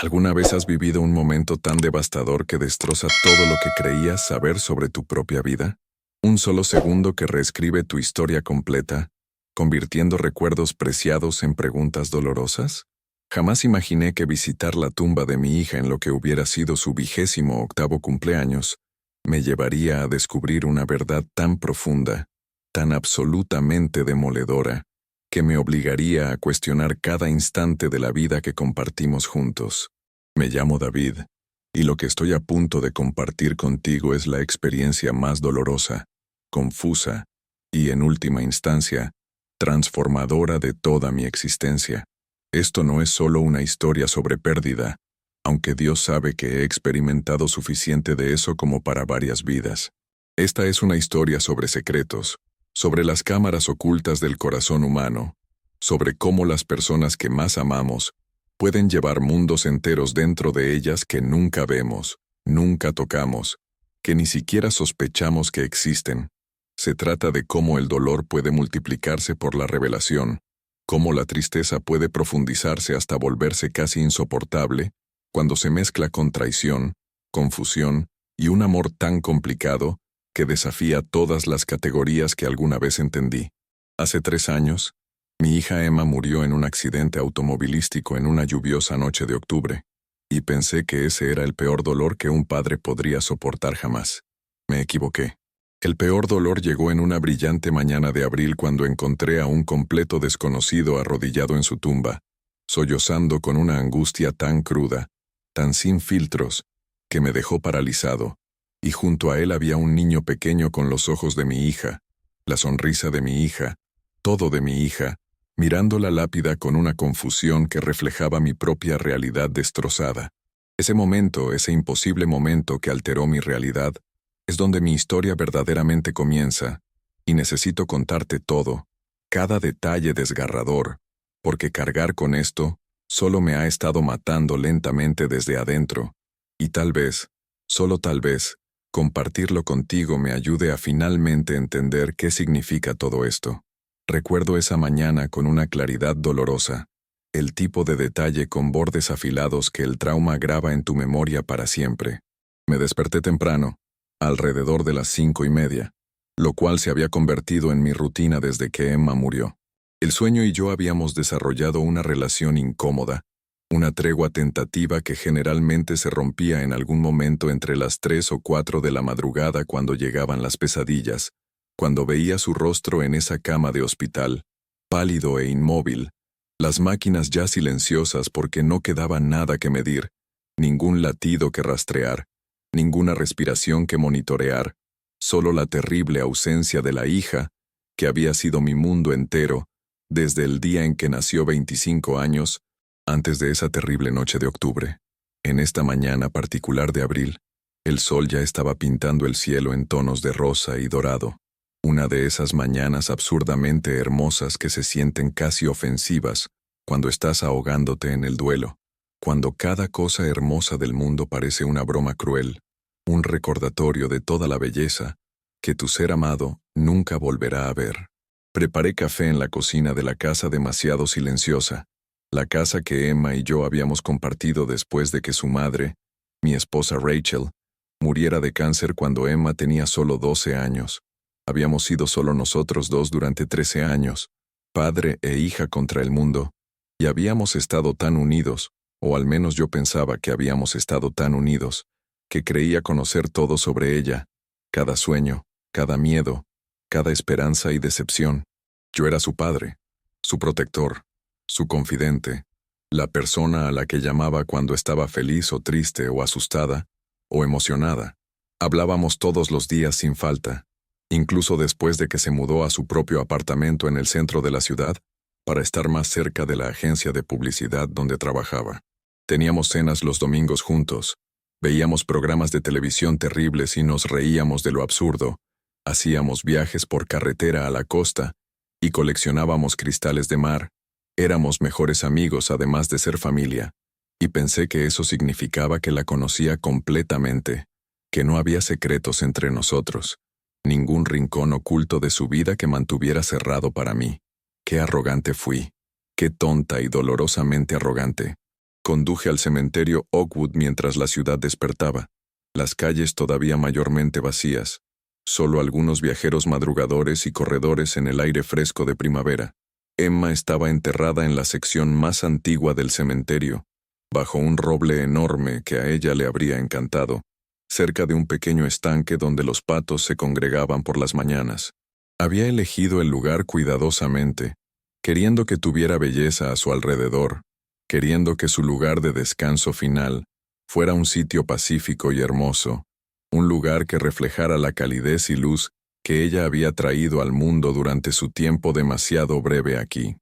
¿Alguna vez has vivido un momento tan devastador que destroza todo lo que creías saber sobre tu propia vida? Un solo segundo que reescribe tu historia completa, convirtiendo recuerdos preciados en preguntas dolorosas. Jamás imaginé que visitar la tumba de mi hija en lo que hubiera sido su 28º cumpleaños me llevaría a descubrir una verdad tan profunda, tan absolutamente demoledora, que me obligaría a cuestionar cada instante de la vida que compartimos juntos. Me llamo David, y lo que estoy a punto de compartir contigo es la experiencia más dolorosa, confusa y, en última instancia, transformadora de toda mi existencia. Esto no es solo una historia sobre pérdida, aunque Dios sabe que he experimentado suficiente de eso como para varias vidas. Esta es una historia sobre secretos, sobre las cámaras ocultas del corazón humano, sobre cómo las personas que más amamos pueden llevar mundos enteros dentro de ellas que nunca vemos, nunca tocamos, que ni siquiera sospechamos que existen. Se trata de cómo el dolor puede multiplicarse por la revelación, cómo la tristeza puede profundizarse hasta volverse casi insoportable, cuando se mezcla con traición, confusión y un amor tan complicado que desafía todas las categorías que alguna vez entendí. Hace 3 años, mi hija Emma murió en un accidente automovilístico en una lluviosa noche de octubre, y pensé que ese era el peor dolor que un padre podría soportar jamás. Me equivoqué. El peor dolor llegó en una brillante mañana de abril cuando encontré a un completo desconocido arrodillado en su tumba, sollozando con una angustia tan cruda, tan sin filtros, que me dejó paralizado. Y junto a él había un niño pequeño con los ojos de mi hija, la sonrisa de mi hija, todo de mi hija, mirando la lápida con una confusión que reflejaba mi propia realidad destrozada. Ese momento, ese imposible momento que alteró mi realidad, es donde mi historia verdaderamente comienza, y necesito contarte todo, cada detalle desgarrador, porque cargar con esto solo me ha estado matando lentamente desde adentro, y tal vez, solo tal vez, compartirlo contigo me ayude a finalmente entender qué significa todo esto. Recuerdo esa mañana con una claridad dolorosa, el tipo de detalle con bordes afilados que el trauma graba en tu memoria para siempre. Me desperté temprano, alrededor de las 5:30, lo cual se había convertido en mi rutina desde que Emma murió. El sueño y yo habíamos desarrollado una relación incómoda, una tregua tentativa que generalmente se rompía en algún momento entre las 3 o 4 de la madrugada cuando llegaban las pesadillas, cuando veía su rostro en esa cama de hospital, pálido e inmóvil, las máquinas ya silenciosas porque no quedaba nada que medir, ningún latido que rastrear, ninguna respiración que monitorear, solo la terrible ausencia de la hija, que había sido mi mundo entero, desde el día en que nació 25 años, antes de esa terrible noche de octubre. En esta mañana particular de abril, el sol ya estaba pintando el cielo en tonos de rosa y dorado. Una de esas mañanas absurdamente hermosas que se sienten casi ofensivas cuando estás ahogándote en el duelo, cuando cada cosa hermosa del mundo parece una broma cruel, un recordatorio de toda la belleza que tu ser amado nunca volverá a ver. Preparé café en la cocina de la casa demasiado silenciosa, la casa que Emma y yo habíamos compartido después de que su madre, mi esposa Rachel, muriera de cáncer cuando Emma tenía solo 12 años. Habíamos sido solo nosotros dos durante 13 años, padre e hija contra el mundo, y habíamos estado tan unidos, o al menos yo pensaba que habíamos estado tan unidos, que creía conocer todo sobre ella, cada sueño, cada miedo, cada esperanza y decepción. Yo era su padre, su protector, su confidente, la persona a la que llamaba cuando estaba feliz o triste o asustada o emocionada. Hablábamos todos los días sin falta, incluso después de que se mudó a su propio apartamento en el centro de la ciudad, para estar más cerca de la agencia de publicidad donde trabajaba. Teníamos cenas los domingos juntos, veíamos programas de televisión terribles y nos reíamos de lo absurdo, hacíamos viajes por carretera a la costa y coleccionábamos cristales de mar. Éramos mejores amigos además de ser familia, y pensé que eso significaba que la conocía completamente, que no había secretos entre nosotros, ningún rincón oculto de su vida que mantuviera cerrado para mí. Qué arrogante fui, qué tonta y dolorosamente arrogante. Conduje al cementerio Oakwood mientras la ciudad despertaba, las calles todavía mayormente vacías, solo algunos viajeros madrugadores y corredores en el aire fresco de primavera. Emma estaba enterrada en la sección más antigua del cementerio, bajo un roble enorme que a ella le habría encantado, cerca de un pequeño estanque donde los patos se congregaban por las mañanas. Había elegido el lugar cuidadosamente, queriendo que tuviera belleza a su alrededor, queriendo que su lugar de descanso final fuera un sitio pacífico y hermoso, un lugar que reflejara la calidez y luz que ella había traído al mundo durante su tiempo demasiado breve aquí.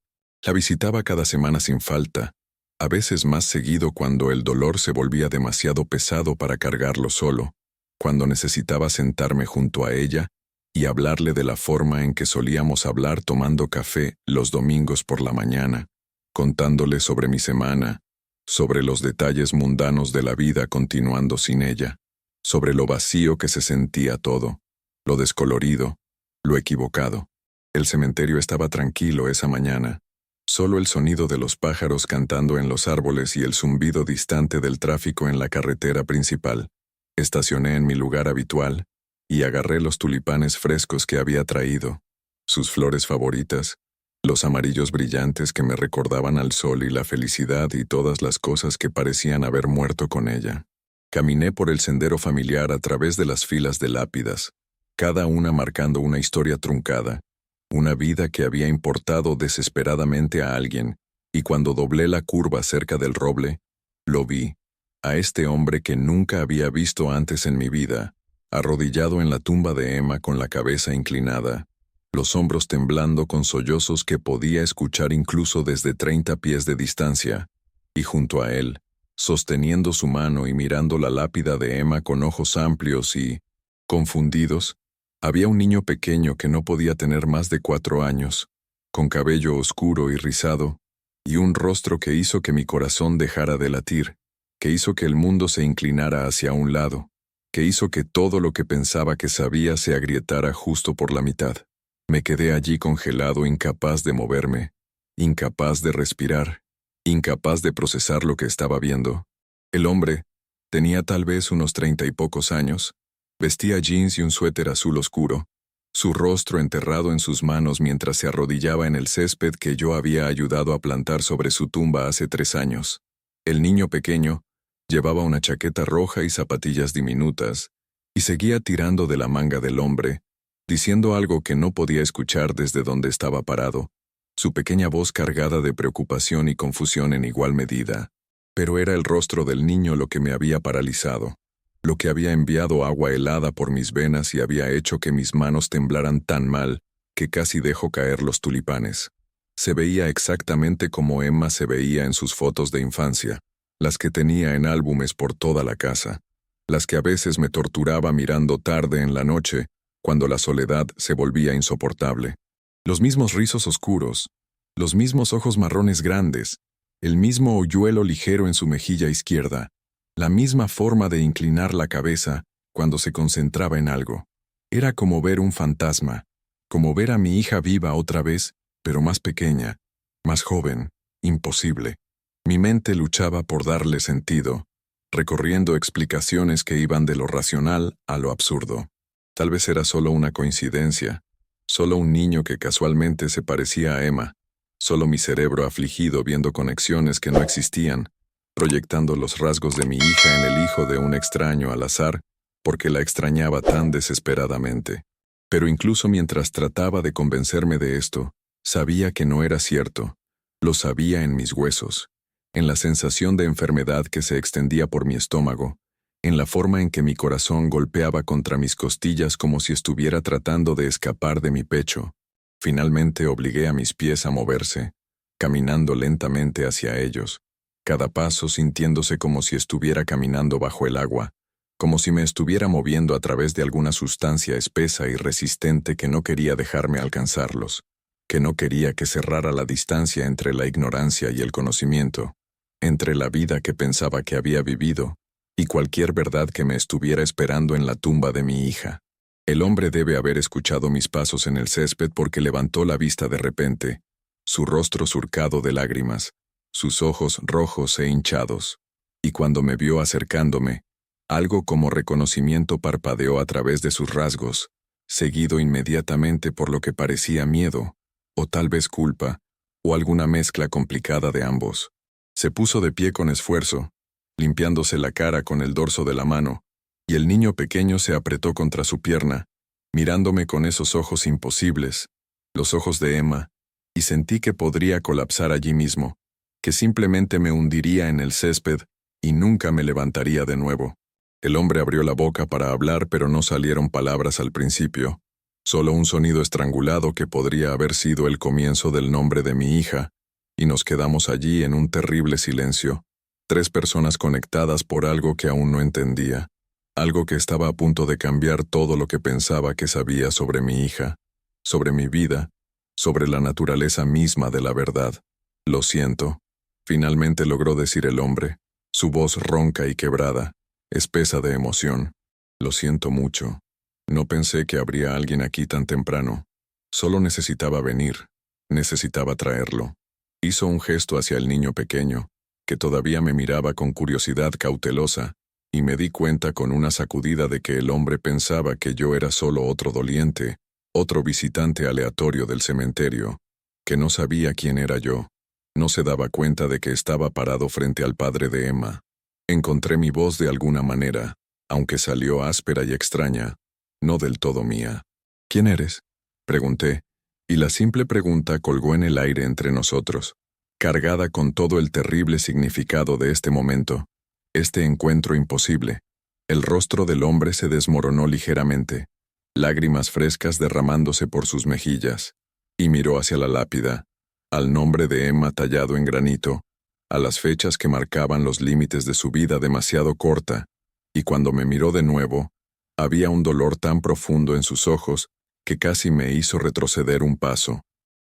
La visitaba cada semana sin falta, a veces más seguido cuando el dolor se volvía demasiado pesado para cargarlo solo, cuando necesitaba sentarme junto a ella y hablarle de la forma en que solíamos hablar tomando café los domingos por la mañana, contándole sobre mi semana, sobre los detalles mundanos de la vida continuando sin ella, sobre lo vacío que se sentía todo, lo descolorido, lo equivocado. El cementerio estaba tranquilo esa mañana, solo el sonido de los pájaros cantando en los árboles y el zumbido distante del tráfico en la carretera principal. Estacioné en mi lugar habitual y agarré los tulipanes frescos que había traído, sus flores favoritas, los amarillos brillantes que me recordaban al sol y la felicidad y todas las cosas que parecían haber muerto con ella. Caminé por el sendero familiar a través de las filas de lápidas, cada una marcando una historia truncada, una vida que había importado desesperadamente a alguien, y cuando doblé la curva cerca del roble, lo vi, a este hombre que nunca había visto antes en mi vida, arrodillado en la tumba de Emma con la cabeza inclinada, los hombros temblando con sollozos que podía escuchar incluso desde 30 pies de distancia, y junto a él, sosteniendo su mano y mirando la lápida de Emma con ojos amplios y confundidos, había un niño pequeño que no podía tener más de 4 años, con cabello oscuro y rizado, y un rostro que hizo que mi corazón dejara de latir, que hizo que el mundo se inclinara hacia un lado, que hizo que todo lo que pensaba que sabía se agrietara justo por la mitad. Me quedé allí congelado, incapaz de moverme, incapaz de respirar, incapaz de procesar lo que estaba viendo. El hombre tenía tal vez unos 30 y pocos años, vestía jeans y un suéter azul oscuro, su rostro enterrado en sus manos mientras se arrodillaba en el césped que yo había ayudado a plantar sobre su tumba hace 3 años. El niño pequeño llevaba una chaqueta roja y zapatillas diminutas, y seguía tirando de la manga del hombre, diciendo algo que no podía escuchar desde donde estaba parado, su pequeña voz cargada de preocupación y confusión en igual medida. Pero era el rostro del niño lo que me había paralizado, lo que había enviado agua helada por mis venas y había hecho que mis manos temblaran tan mal que casi dejo caer los tulipanes. Se veía exactamente como Emma se veía en sus fotos de infancia, las que tenía en álbumes por toda la casa, las que a veces me torturaba mirando tarde en la noche, cuando la soledad se volvía insoportable. Los mismos rizos oscuros, los mismos ojos marrones grandes, el mismo hoyuelo ligero en su mejilla izquierda, la misma forma de inclinar la cabeza cuando se concentraba en algo. Era como ver un fantasma, como ver a mi hija viva otra vez, pero más pequeña, más joven, imposible. Mi mente luchaba por darle sentido, recorriendo explicaciones que iban de lo racional a lo absurdo. Tal vez era solo una coincidencia, solo un niño que casualmente se parecía a Emma, solo mi cerebro afligido viendo conexiones que no existían, proyectando los rasgos de mi hija en el hijo de un extraño al azar, porque la extrañaba tan desesperadamente. Pero incluso mientras trataba de convencerme de esto, sabía que no era cierto, lo sabía en mis huesos, en la sensación de enfermedad que se extendía por mi estómago, en la forma en que mi corazón golpeaba contra mis costillas como si estuviera tratando de escapar de mi pecho. Finalmente obligué a mis pies a moverse, caminando lentamente hacia ellos, cada paso sintiéndose como si estuviera caminando bajo el agua, como si me estuviera moviendo a través de alguna sustancia espesa y resistente que no quería dejarme alcanzarlos, que no quería que cerrara la distancia entre la ignorancia y el conocimiento, entre la vida que pensaba que había vivido, y cualquier verdad que me estuviera esperando en la tumba de mi hija. El hombre debe haber escuchado mis pasos en el césped porque levantó la vista de repente, su rostro surcado de lágrimas, sus ojos rojos e hinchados, y cuando me vio acercándome, algo como reconocimiento parpadeó a través de sus rasgos, seguido inmediatamente por lo que parecía miedo, o tal vez culpa, o alguna mezcla complicada de ambos. Se puso de pie con esfuerzo, limpiándose la cara con el dorso de la mano, y el niño pequeño se apretó contra su pierna, mirándome con esos ojos imposibles, los ojos de Emma, y sentí que podría colapsar allí mismo, que simplemente me hundiría en el césped y nunca me levantaría de nuevo. El hombre abrió la boca para hablar, pero no salieron palabras al principio, solo un sonido estrangulado que podría haber sido el comienzo del nombre de mi hija, y nos quedamos allí en un terrible silencio, 3 personas conectadas por algo que aún no entendía, algo que estaba a punto de cambiar todo lo que pensaba que sabía sobre mi hija, sobre mi vida, sobre la naturaleza misma de la verdad. Lo siento, finalmente logró decir el hombre, su voz ronca y quebrada, espesa de emoción. Lo siento mucho. No pensé que habría alguien aquí tan temprano. Solo necesitaba venir. Necesitaba traerlo. Hizo un gesto hacia el niño pequeño, que todavía me miraba con curiosidad cautelosa, y me di cuenta con una sacudida de que el hombre pensaba que yo era solo otro doliente, otro visitante aleatorio del cementerio, que no sabía quién era yo. No se daba cuenta de que estaba parado frente al padre de Emma. Encontré mi voz de alguna manera, aunque salió áspera y extraña, no del todo mía. ¿Quién eres?, pregunté, y la simple pregunta colgó en el aire entre nosotros, cargada con todo el terrible significado de este momento, este encuentro imposible. El rostro del hombre se desmoronó ligeramente, lágrimas frescas derramándose por sus mejillas, y miró hacia la lápida, al nombre de Emma tallado en granito, a las fechas que marcaban los límites de su vida demasiado corta, y cuando me miró de nuevo, había un dolor tan profundo en sus ojos que casi me hizo retroceder un paso.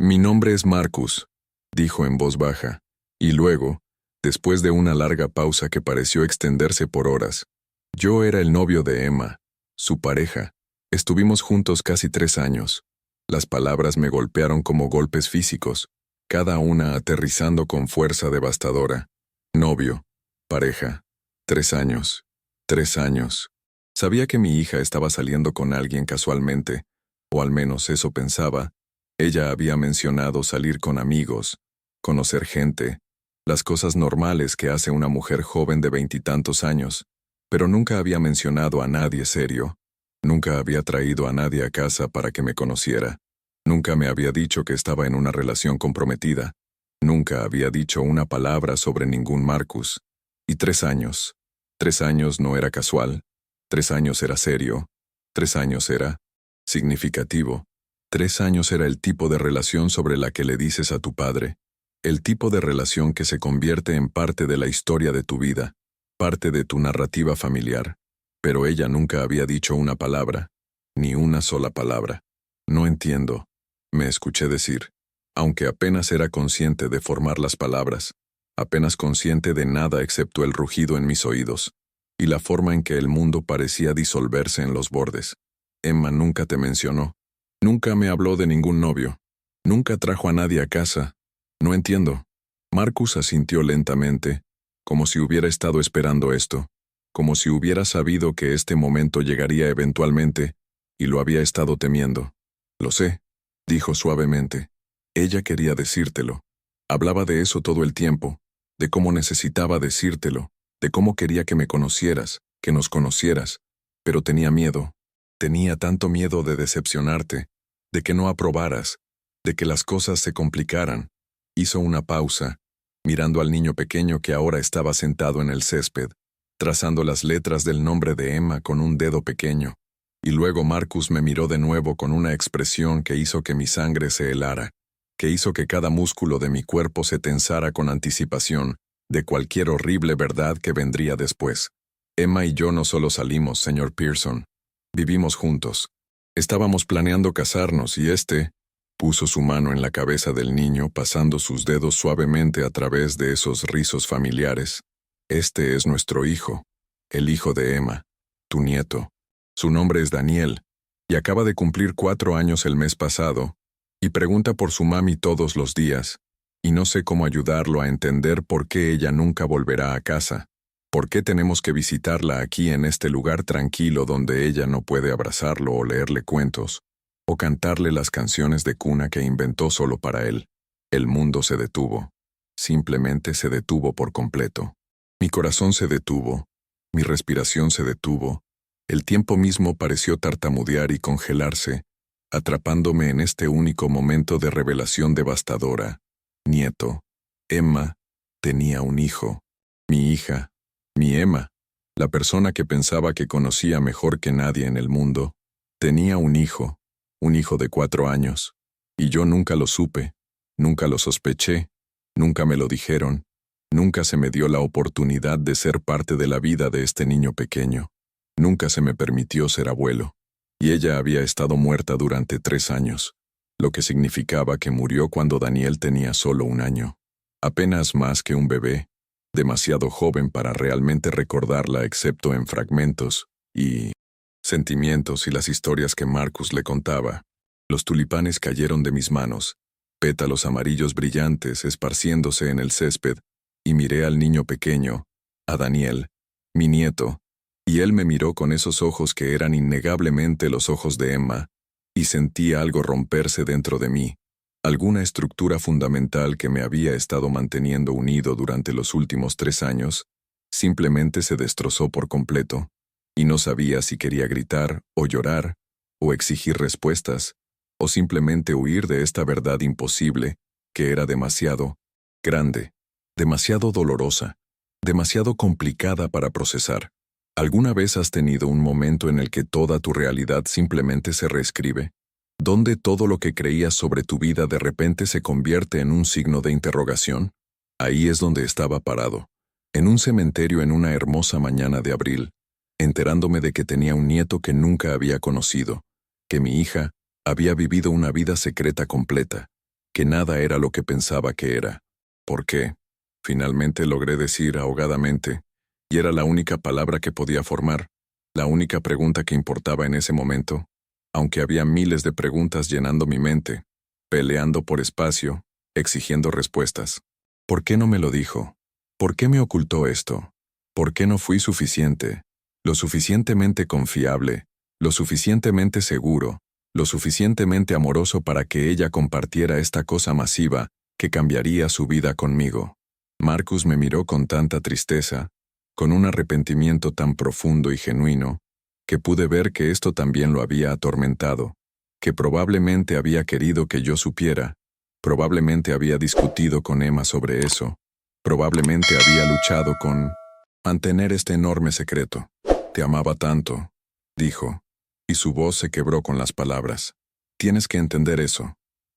Mi nombre es Marcus, dijo en voz baja, y luego, después de una larga pausa que pareció extenderse por horas, yo era el novio de Emma, su pareja. Estuvimos juntos casi 3 años. Las palabras me golpearon como golpes físicos, cada una aterrizando con fuerza devastadora. Novio, pareja, 3 años, 3 años. Sabía que mi hija estaba saliendo con alguien casualmente, o al menos eso pensaba. Ella había mencionado salir con amigos, conocer gente, las cosas normales que hace una mujer joven de 20 y tantos años, pero nunca había mencionado a nadie serio. Nunca había traído a nadie a casa para que me conociera. Nunca me había dicho que estaba en una relación comprometida. Nunca había dicho una palabra sobre ningún Marcus. Y 3 años. 3 años no era casual. 3 años era serio. 3 años era significativo. 3 años era el tipo de relación sobre la que le dices a tu padre. El tipo de relación que se convierte en parte de la historia de tu vida, parte de tu narrativa familiar. Pero ella nunca había dicho una palabra, ni una sola palabra. No entiendo, me escuché decir, aunque apenas era consciente de formar las palabras, apenas consciente de nada excepto el rugido en mis oídos, y la forma en que el mundo parecía disolverse en los bordes. Emma nunca te mencionó, nunca me habló de ningún novio, nunca trajo a nadie a casa. No entiendo. Marcus asintió lentamente, como si hubiera estado esperando esto, como si hubiera sabido que este momento llegaría eventualmente, y lo había estado temiendo. Lo sé, dijo suavemente. Ella quería decírtelo. Hablaba de eso todo el tiempo, de cómo necesitaba decírtelo, de cómo quería que me conocieras, que nos conocieras, pero tenía miedo. Tenía tanto miedo de decepcionarte, de que no aprobaras, de que las cosas se complicaran. Hizo una pausa, mirando al niño pequeño que ahora estaba sentado en el césped, trazando las letras del nombre de Emma con un dedo pequeño, y luego Marcus me miró de nuevo con una expresión que hizo que mi sangre se helara, que hizo que cada músculo de mi cuerpo se tensara con anticipación de cualquier horrible verdad que vendría después. Emma y yo no solo salimos, señor Pearson. Vivimos juntos. Estábamos planeando casarnos y puso su mano en la cabeza del niño pasando sus dedos suavemente a través de esos rizos familiares. Este es nuestro hijo, el hijo de Emma, tu nieto. Su nombre es Daniel, y acaba de cumplir 4 años el mes pasado, y pregunta por su mami todos los días, y no sé cómo ayudarlo a entender por qué ella nunca volverá a casa. ¿Por qué tenemos que visitarla aquí en este lugar tranquilo donde ella no puede abrazarlo o leerle cuentos, o cantarle las canciones de cuna que inventó solo para él? El mundo se detuvo. Simplemente se detuvo por completo. Mi corazón se detuvo, mi respiración se detuvo, el tiempo mismo pareció tartamudear y congelarse, atrapándome en este único momento de revelación devastadora. Nieto. Emma tenía un hijo. Mi hija. Mi Emma, la persona que pensaba que conocía mejor que nadie en el mundo, tenía un hijo de 4 años, y yo nunca lo supe, nunca lo sospeché, nunca me lo dijeron, nunca se me dio la oportunidad de ser parte de la vida de este niño pequeño, nunca se me permitió ser abuelo, y ella había estado muerta durante 3 años, lo que significaba que murió cuando Daniel tenía solo 1 año, apenas más que un bebé, demasiado joven para realmente recordarla excepto en fragmentos y sentimientos y las historias que Marcus le contaba. Los tulipanes cayeron de mis manos, pétalos amarillos brillantes esparciéndose en el césped, y miré al niño pequeño, a Daniel, mi nieto, y él me miró con esos ojos que eran innegablemente los ojos de Emma, y sentí algo romperse dentro de mí. Alguna estructura fundamental que me había estado manteniendo unido durante los últimos 3 años, simplemente se destrozó por completo, y no sabía si quería gritar, o llorar, o exigir respuestas, o simplemente huir de esta verdad imposible, que era demasiado grande, demasiado dolorosa, demasiado complicada para procesar. ¿Alguna vez has tenido un momento en el que toda tu realidad simplemente se reescribe? ¿Donde todo lo que creías sobre tu vida de repente se convierte en un signo de interrogación? Ahí es donde estaba parado, en un cementerio en una hermosa mañana de abril, enterándome de que tenía un nieto que nunca había conocido, que mi hija había vivido una vida secreta completa, que nada era lo que pensaba que era. ¿Por qué? Finalmente logré decir ahogadamente, y era la única palabra que podía formar, la única pregunta que importaba en ese momento. Aunque había miles de preguntas llenando mi mente, peleando por espacio, exigiendo respuestas. ¿Por qué no me lo dijo? ¿Por qué me ocultó esto? ¿Por qué no fui suficiente? Lo suficientemente confiable, lo suficientemente seguro, lo suficientemente amoroso para que ella compartiera esta cosa masiva que cambiaría su vida conmigo. Marcus me miró con tanta tristeza, con un arrepentimiento tan profundo y genuino, que pude ver que esto también lo había atormentado, que probablemente había querido que yo supiera, probablemente había discutido con Emma sobre eso, probablemente había luchado con mantener este enorme secreto. Te amaba tanto, dijo, y su voz se quebró con las palabras. Tienes que entender eso.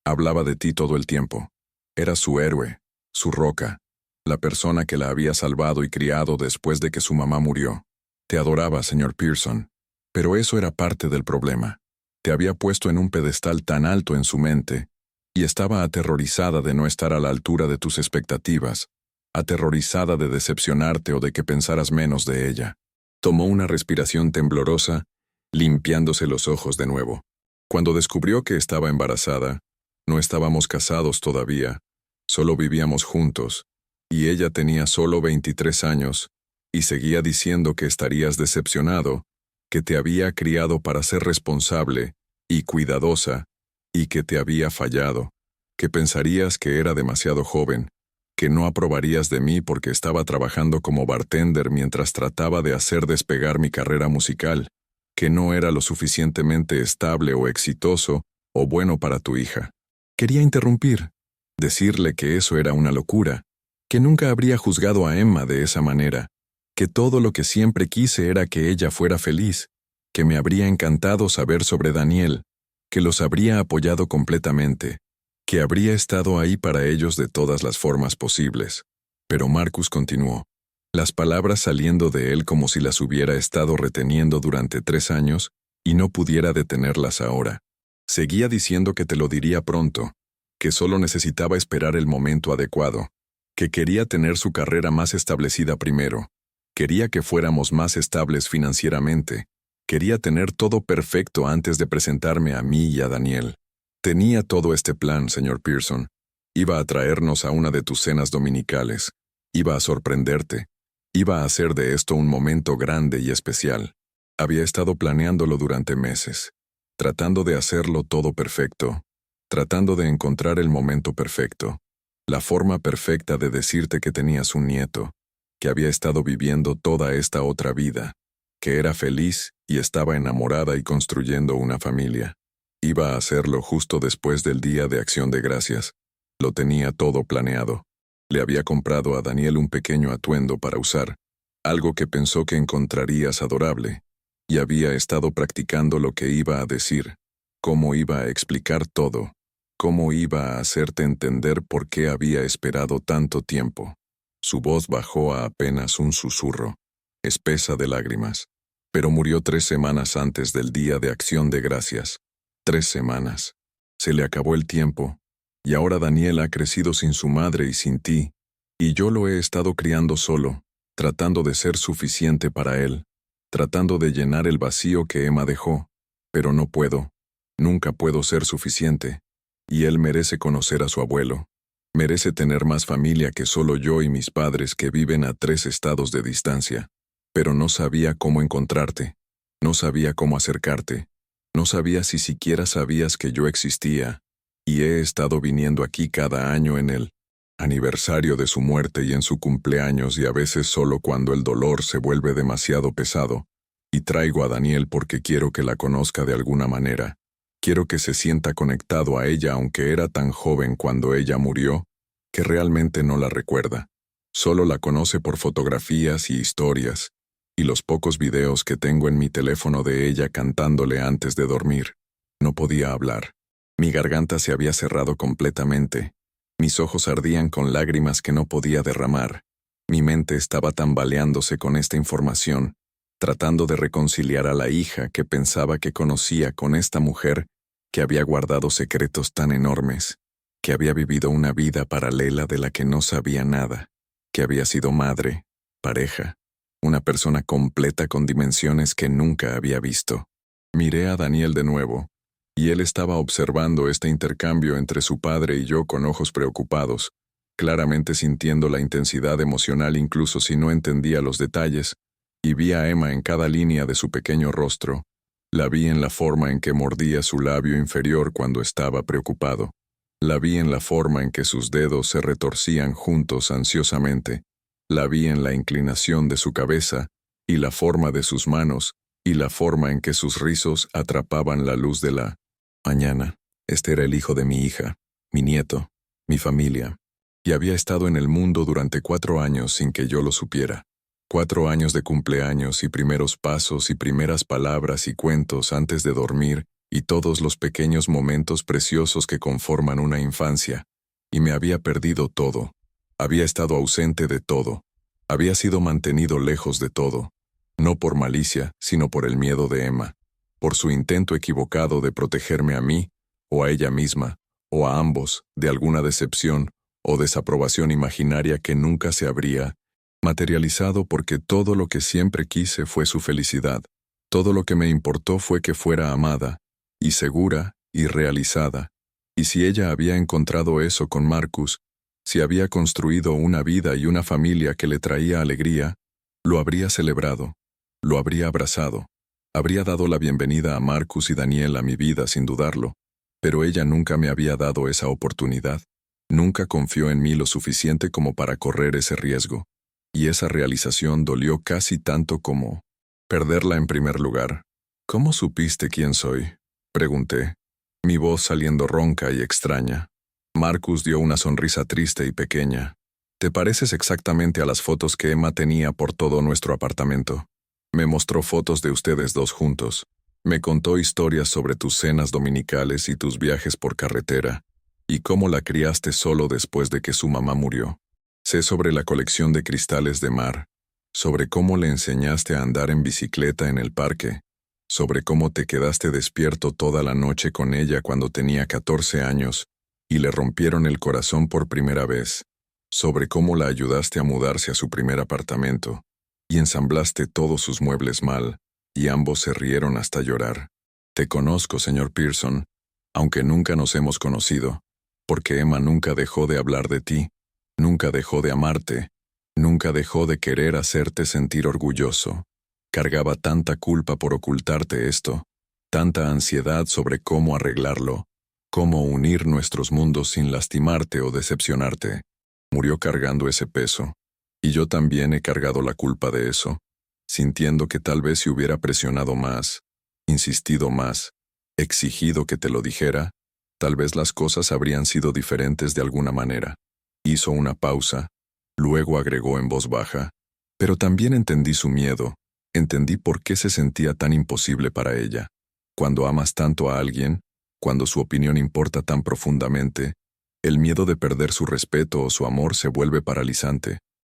Hablaba de ti todo el tiempo. Eras su héroe, su roca, la persona que la había salvado y criado después de que su mamá murió. Te adoraba, señor Pearson. Pero eso era parte del problema. Te había puesto en un pedestal tan alto en su mente, y estaba aterrorizada de no estar a la altura de tus expectativas, aterrorizada de decepcionarte o de que pensaras menos de ella. Tomó una respiración temblorosa, limpiándose los ojos de nuevo. Cuando descubrió que estaba embarazada, no estábamos casados todavía, solo vivíamos juntos, y ella tenía solo 23 años, y seguía diciendo que estarías decepcionado, que te había criado para ser responsable y cuidadosa, y que te había fallado, que pensarías que era demasiado joven, que no aprobarías de mí porque estaba trabajando como bartender mientras trataba de hacer despegar mi carrera musical, que no era lo suficientemente estable o exitoso o bueno para tu hija. Quería interrumpir, decirle que eso era una locura, que nunca habría juzgado a Emma de esa manera, que todo lo que siempre quise era que ella fuera feliz, que me habría encantado saber sobre Daniel, que los habría apoyado completamente, que habría estado ahí para ellos de todas las formas posibles. Pero Marcus continuó, las palabras saliendo de él como si las hubiera estado reteniendo durante 3 años y no pudiera detenerlas ahora. Seguía diciendo que te lo diría pronto, que solo necesitaba esperar el momento adecuado, que quería tener su carrera más establecida primero, quería que fuéramos más estables financieramente, quería tener todo perfecto antes de presentarme a mí y a Daniel. Tenía todo este plan, señor Pearson, Iba a traernos a una de tus cenas dominicales. Iba a sorprenderte. Iba a hacer de esto un momento grande y especial. Había estado planeándolo durante meses, tratando de hacerlo todo perfecto, tratando de encontrar el momento perfecto, la forma perfecta de decirte que tenías un nieto, que había estado viviendo toda esta otra vida, que era feliz y estaba enamorada y construyendo una familia. Iba a hacerlo justo después del Día de Acción de Gracias. Lo tenía todo planeado. Le había comprado a Daniel un pequeño atuendo para usar, algo que pensó que encontrarías adorable, y había estado practicando lo que iba a decir, cómo iba a explicar todo, cómo iba a hacerte entender por qué había esperado tanto tiempo. Su voz bajó a apenas un susurro, espesa de lágrimas, pero murió 3 semanas antes del Día de Acción de Gracias. 3 semanas. Se le acabó el tiempo, y ahora Daniel ha crecido sin su madre y sin ti, y yo lo he estado criando solo, tratando de ser suficiente para él, tratando de llenar el vacío que Emma dejó, pero no puedo, nunca puedo ser suficiente, y él merece conocer a su abuelo, merece tener más familia que solo yo y mis padres que viven a 3 estados de distancia, pero no sabía cómo encontrarte, no sabía cómo acercarte, no sabía si siquiera sabías que yo existía, y he estado viniendo aquí cada año en el aniversario de su muerte y en su cumpleaños y a veces solo cuando el dolor se vuelve demasiado pesado, y traigo a Daniel porque quiero que la conozca de alguna manera. Quiero que se sienta conectado a ella aunque era tan joven cuando ella murió, que realmente no la recuerda. Solo la conoce por fotografías y historias, y los pocos videos que tengo en mi teléfono de ella cantándole antes de dormir. No podía hablar. Mi garganta se había cerrado completamente. Mis ojos ardían con lágrimas que no podía derramar. Mi mente estaba tambaleándose con esta información, tratando de reconciliar a la hija que pensaba que conocía con esta mujer que había guardado secretos tan enormes, que había vivido una vida paralela de la que no sabía nada, que había sido madre, pareja, una persona completa con dimensiones que nunca había visto. Miré a Daniel de nuevo, y él estaba observando este intercambio entre su padre y yo con ojos preocupados, claramente sintiendo la intensidad emocional incluso si no entendía los detalles, y vi a Emma en cada línea de su pequeño rostro. La vi en la forma en que mordía su labio inferior cuando estaba preocupado. La vi en la forma en que sus dedos se retorcían juntos ansiosamente. La vi en la inclinación de su cabeza, y la forma de sus manos, y la forma en que sus rizos atrapaban la luz de la mañana. Este era el hijo de mi hija, mi nieto, mi familia, y había estado en el mundo durante 4 años sin que yo lo supiera. 4 años de cumpleaños y primeros pasos y primeras palabras y cuentos antes de dormir y todos los pequeños momentos preciosos que conforman una infancia, y me había perdido todo. Había estado ausente de todo. Había sido mantenido lejos de todo, no por malicia, sino por el miedo de Emma, por su intento equivocado de protegerme a mí, o a ella misma, o a ambos, de alguna decepción o desaprobación imaginaria que nunca se habría materializado porque todo lo que siempre quise fue su felicidad. Todo lo que me importó fue que fuera amada, y segura, y realizada. Y si ella había encontrado eso con Marcus, si había construido una vida y una familia que le traía alegría, lo habría celebrado, lo habría abrazado, habría dado la bienvenida a Marcus y Daniel a mi vida sin dudarlo, pero ella nunca me había dado esa oportunidad, nunca confió en mí lo suficiente como para correr ese riesgo, y esa realización dolió casi tanto como perderla en primer lugar. ¿Cómo supiste quién soy?, pregunté, mi voz saliendo ronca y extraña. Marcus dio una sonrisa triste y pequeña. Te pareces exactamente a las fotos que Emma tenía por todo nuestro apartamento. Me mostró fotos de ustedes dos juntos. Me contó historias sobre tus cenas dominicales y tus viajes por carretera, y cómo la criaste solo después de que su mamá murió. Sé sobre la colección de cristales de mar, sobre cómo le enseñaste a andar en bicicleta en el parque, sobre cómo te quedaste despierto toda la noche con ella cuando tenía 14 años y le rompieron el corazón por primera vez, sobre cómo la ayudaste a mudarse a su primer apartamento y ensamblaste todos sus muebles mal, y ambos se rieron hasta llorar. Te conozco, señor Pearson, aunque nunca nos hemos conocido. porque Emma nunca dejó de hablar de ti, nunca dejó de amarte, nunca dejó de querer hacerte sentir orgulloso. Cargaba tanta culpa por ocultarte esto, tanta ansiedad sobre cómo arreglarlo, cómo unir nuestros mundos sin lastimarte o decepcionarte. Murió cargando ese peso, y yo también he cargado la culpa de eso, sintiendo que tal vez si hubiera presionado más, insistido más, exigido que te lo dijera, tal vez las cosas habrían sido diferentes de alguna manera. Hizo una pausa, luego agregó en voz baja, pero también entendí su miedo, entendí por qué se sentía tan imposible para ella. Cuando amas tanto a alguien, cuando su opinión importa tan profundamente, el miedo de perder su respeto o su amor se vuelve paralizante.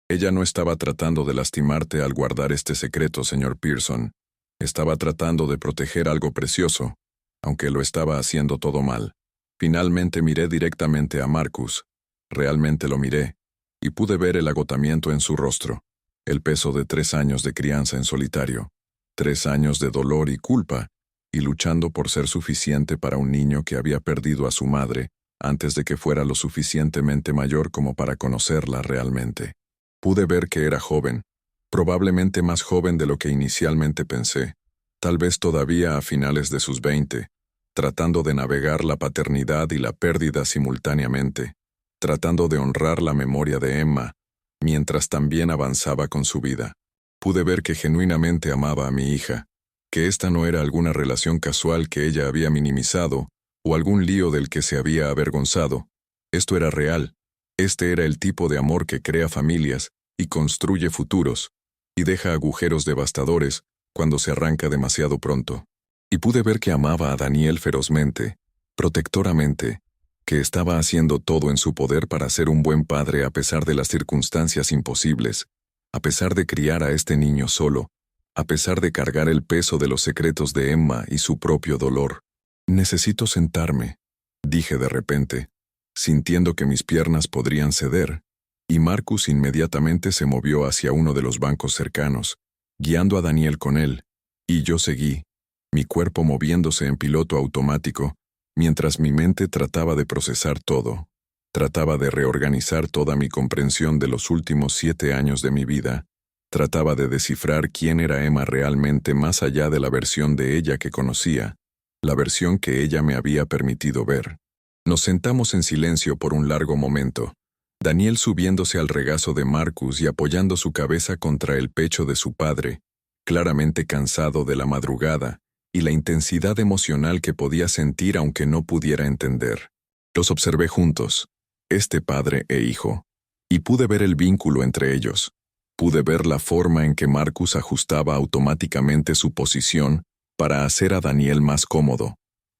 Ella no estaba tratando de lastimarte al guardar este secreto, señor Pearson. Estaba tratando de proteger algo precioso, aunque lo estaba haciendo todo mal. Finalmente miré directamente a Marcus. Realmente lo miré, y pude ver el agotamiento en su rostro, el peso de 3 años de crianza en solitario, 3 años de dolor y culpa, y luchando por ser suficiente para un niño que había perdido a su madre antes de que fuera lo suficientemente mayor como para conocerla realmente. Pude ver que era joven, probablemente más joven de lo que inicialmente pensé, tal vez todavía a finales de sus 20, tratando de navegar la paternidad y la pérdida simultáneamente, tratando de honrar la memoria de Emma, mientras también avanzaba con su vida. Pude ver que genuinamente amaba a mi hija, que esta no era alguna relación casual que ella había minimizado, o algún lío del que se había avergonzado. Esto era real. Este era el tipo de amor que crea familias y construye futuros, y deja agujeros devastadores cuando se arranca demasiado pronto. Y pude ver que amaba a Daniel ferozmente, protectoramente, que estaba haciendo todo en su poder para ser un buen padre a pesar de las circunstancias imposibles, a pesar de criar a este niño solo, a pesar de cargar el peso de los secretos de Emma y su propio dolor. «Necesito sentarme», dije de repente, sintiendo que mis piernas podrían ceder, y Marcus inmediatamente se movió hacia uno de los bancos cercanos, guiando a Daniel con él, y yo seguí, mi cuerpo moviéndose en piloto automático, mientras mi mente trataba de procesar todo. Trataba de reorganizar toda mi comprensión de los últimos 7 años de mi vida. Trataba de descifrar quién era Emma realmente más allá de la versión de ella que conocía, la versión que ella me había permitido ver. Nos sentamos en silencio por un largo momento, Daniel subiéndose al regazo de Marcus y apoyando su cabeza contra el pecho de su padre, claramente cansado de la madrugada y la intensidad emocional que podía sentir aunque no pudiera entender. Los observé juntos, este padre e hijo, y pude ver el vínculo entre ellos. Pude ver la forma en que Marcus ajustaba automáticamente su posición para hacer a Daniel más cómodo,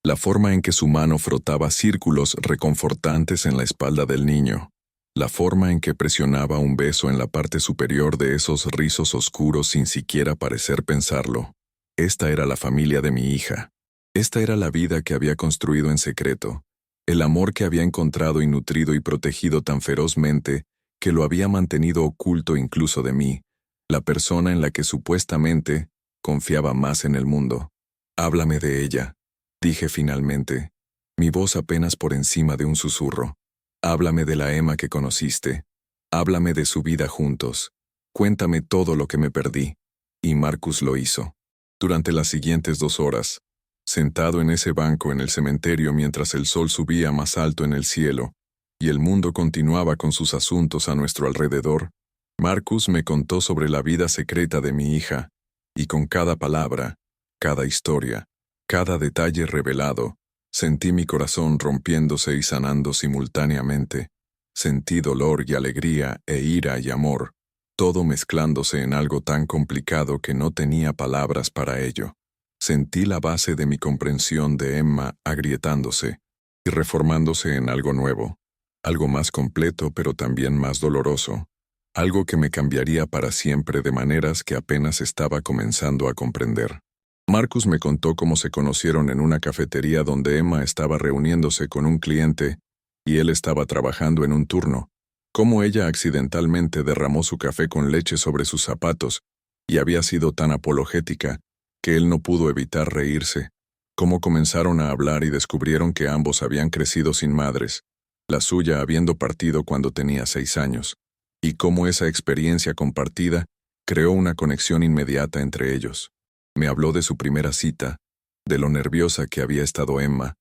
la forma en que su mano frotaba círculos reconfortantes en la espalda del niño, la forma en que presionaba un beso en la parte superior de esos rizos oscuros sin siquiera parecer pensarlo. Esta era la familia de mi hija. Esta era la vida que había construido en secreto, el amor que había encontrado y nutrido y protegido tan ferozmente que lo había mantenido oculto incluso de mí, la persona en la que supuestamente confiaba más en el mundo. «Háblame de ella», dije finalmente, mi voz apenas por encima de un susurro. «Háblame de la Emma que conociste. Háblame de su vida juntos. Cuéntame todo lo que me perdí». Y Marcus lo hizo. Durante las siguientes 2 horas, sentado en ese banco en el cementerio mientras el sol subía más alto en el cielo, y el mundo continuaba con sus asuntos a nuestro alrededor, Marcus me contó sobre la vida secreta de mi hija, y con cada palabra, cada historia, cada detalle revelado, sentí mi corazón rompiéndose y sanando simultáneamente. Sentí dolor y alegría e ira y amor, todo mezclándose en algo tan complicado que no tenía palabras para ello. Sentí la base de mi comprensión de Emma agrietándose y reformándose en algo nuevo, algo más completo pero también más doloroso, algo que me cambiaría para siempre de maneras que apenas estaba comenzando a comprender. Marcus me contó cómo se conocieron en una cafetería donde Emma estaba reuniéndose con un cliente y él estaba trabajando en un turno, cómo ella accidentalmente derramó su café con leche sobre sus zapatos y había sido tan apologética que él no pudo evitar reírse, cómo comenzaron a hablar y descubrieron que ambos habían crecido sin madres, la suya habiendo partido cuando tenía 6 años, y cómo esa experiencia compartida creó una conexión inmediata entre ellos. Me habló de su primera cita, de lo nerviosa que había estado Emma,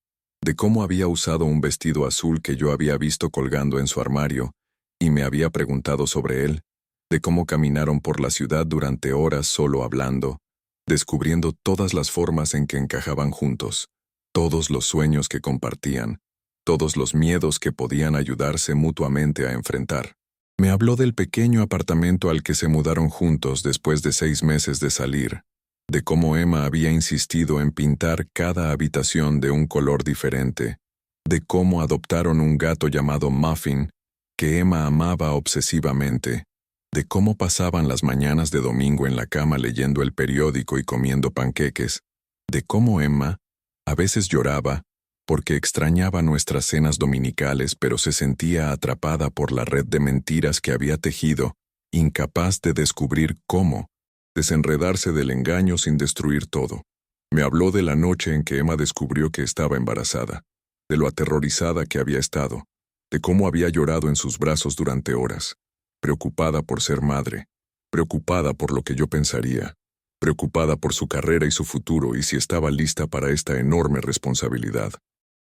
de cómo había usado un vestido azul que yo había visto colgando en su armario, y me había preguntado sobre él, de cómo caminaron por la ciudad durante horas solo hablando, descubriendo todas las formas en que encajaban juntos, todos los sueños que compartían, todos los miedos que podían ayudarse mutuamente a enfrentar. Me habló del pequeño apartamento al que se mudaron juntos después de 6 meses de salir, de cómo Emma había insistido en pintar cada habitación de un color diferente, de cómo adoptaron un gato llamado Muffin, que Emma amaba obsesivamente, de cómo pasaban las mañanas de domingo en la cama leyendo el periódico y comiendo panqueques, de cómo Emma a veces lloraba porque extrañaba nuestras cenas dominicales pero se sentía atrapada por la red de mentiras que había tejido, incapaz de descubrir cómo desenredarse del engaño sin destruir todo. Me habló de la noche en que Emma descubrió que estaba embarazada, de lo aterrorizada que había estado, de cómo había llorado en sus brazos durante horas, preocupada por ser madre, preocupada por lo que yo pensaría, preocupada por su carrera y su futuro y si estaba lista para esta enorme responsabilidad.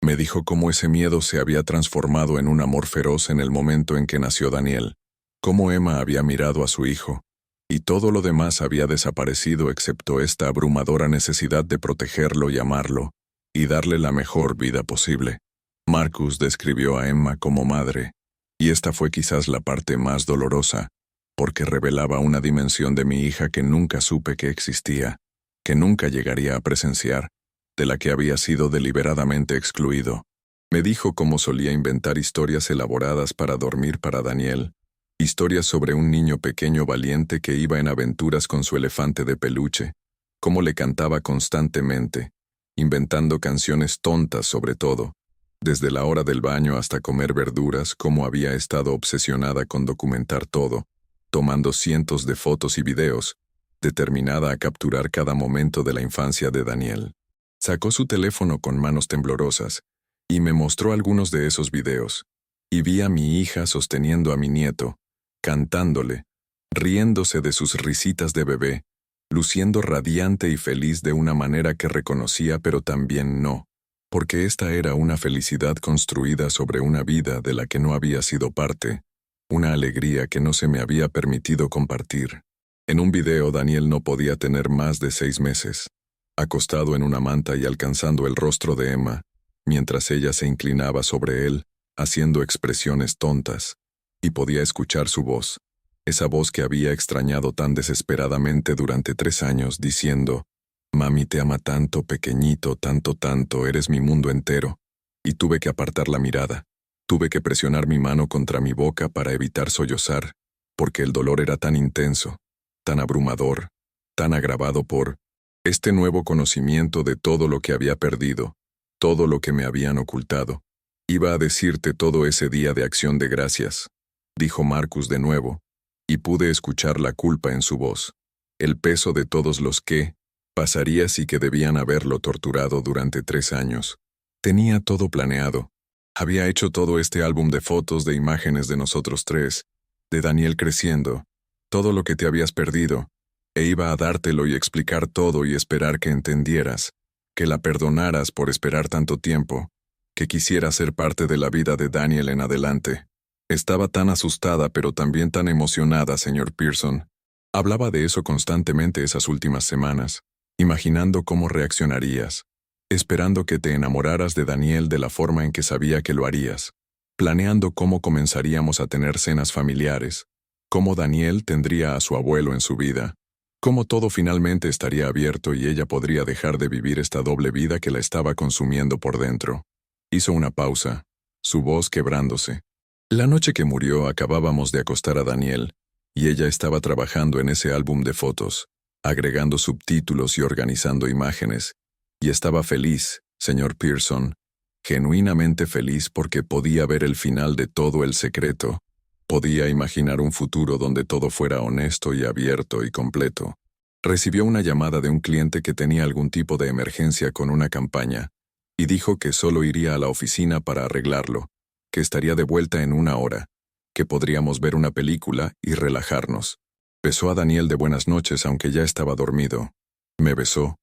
Me dijo cómo ese miedo se había transformado en un amor feroz en el momento en que nació Daniel, cómo Emma había mirado a su hijo, y todo lo demás había desaparecido excepto esta abrumadora necesidad de protegerlo y amarlo, y darle la mejor vida posible. Marcus describió a Emma como madre, y esta fue quizás la parte más dolorosa, porque revelaba una dimensión de mi hija que nunca supe que existía, que nunca llegaría a presenciar, de la que había sido deliberadamente excluido. Me dijo cómo solía inventar historias elaboradas para dormir para Daniel, historias sobre un niño pequeño valiente que iba en aventuras con su elefante de peluche, cómo le cantaba constantemente, inventando canciones tontas sobre todo, desde la hora del baño hasta comer verduras, cómo había estado obsesionada con documentar todo, tomando cientos de fotos y videos, determinada a capturar cada momento de la infancia de Daniel. Sacó su teléfono con manos temblorosas y me mostró algunos de esos videos, y vi a mi hija sosteniendo a mi nieto, cantándole, riéndose de sus risitas de bebé, luciendo radiante y feliz de una manera que reconocía pero también no, porque esta era una felicidad construida sobre una vida de la que no había sido parte, una alegría que no se me había permitido compartir. En un video Daniel no podía tener más de 6 meses, acostado en una manta y alcanzando el rostro de Emma, mientras ella se inclinaba sobre él, haciendo expresiones tontas, y podía escuchar su voz, esa voz que había extrañado tan desesperadamente durante 3 años, diciendo, «Mami te ama tanto, pequeñito, tanto, eres mi mundo entero», y tuve que apartar la mirada, tuve que presionar mi mano contra mi boca para evitar sollozar, porque el dolor era tan intenso, tan abrumador, tan agravado por este nuevo conocimiento de todo lo que había perdido, todo lo que me habían ocultado. «Iba a decirte todo ese día de acción de gracias», dijo Marcus de nuevo, y pude escuchar la culpa en su voz, el peso de todos los que pasarías y que debían haberlo torturado durante 3 años. Tenía todo planeado. Había hecho todo este álbum de fotos de imágenes de nosotros 3, de Daniel creciendo, todo lo que te habías perdido, e iba a dártelo y explicar todo y esperar que entendieras, que la perdonaras por esperar tanto tiempo, que quisiera ser parte de la vida de Daniel en adelante. Estaba tan asustada pero también tan emocionada, señor Pearson. Hablaba de eso constantemente esas últimas semanas, imaginando cómo reaccionarías, esperando que te enamoraras de Daniel de la forma en que sabía que lo harías, planeando cómo comenzaríamos a tener cenas familiares, cómo Daniel tendría a su abuelo en su vida, cómo todo finalmente estaría abierto y ella podría dejar de vivir esta doble vida que la estaba consumiendo por dentro. Hizo una pausa, su voz quebrándose. La noche que murió acabábamos de acostar a Daniel, y ella estaba trabajando en ese álbum de fotos, agregando subtítulos y organizando imágenes, y estaba feliz, señor Pearson, genuinamente feliz porque podía ver el final de todo el secreto, podía imaginar un futuro donde todo fuera honesto y abierto y completo. Recibió una llamada de un cliente que tenía algún tipo de emergencia con una campaña, y dijo que solo iría a la oficina para arreglarlo, que estaría de vuelta en 1 hora, que podríamos ver una película y relajarnos. Besó a Daniel de buenas noches aunque ya estaba dormido. Me besó,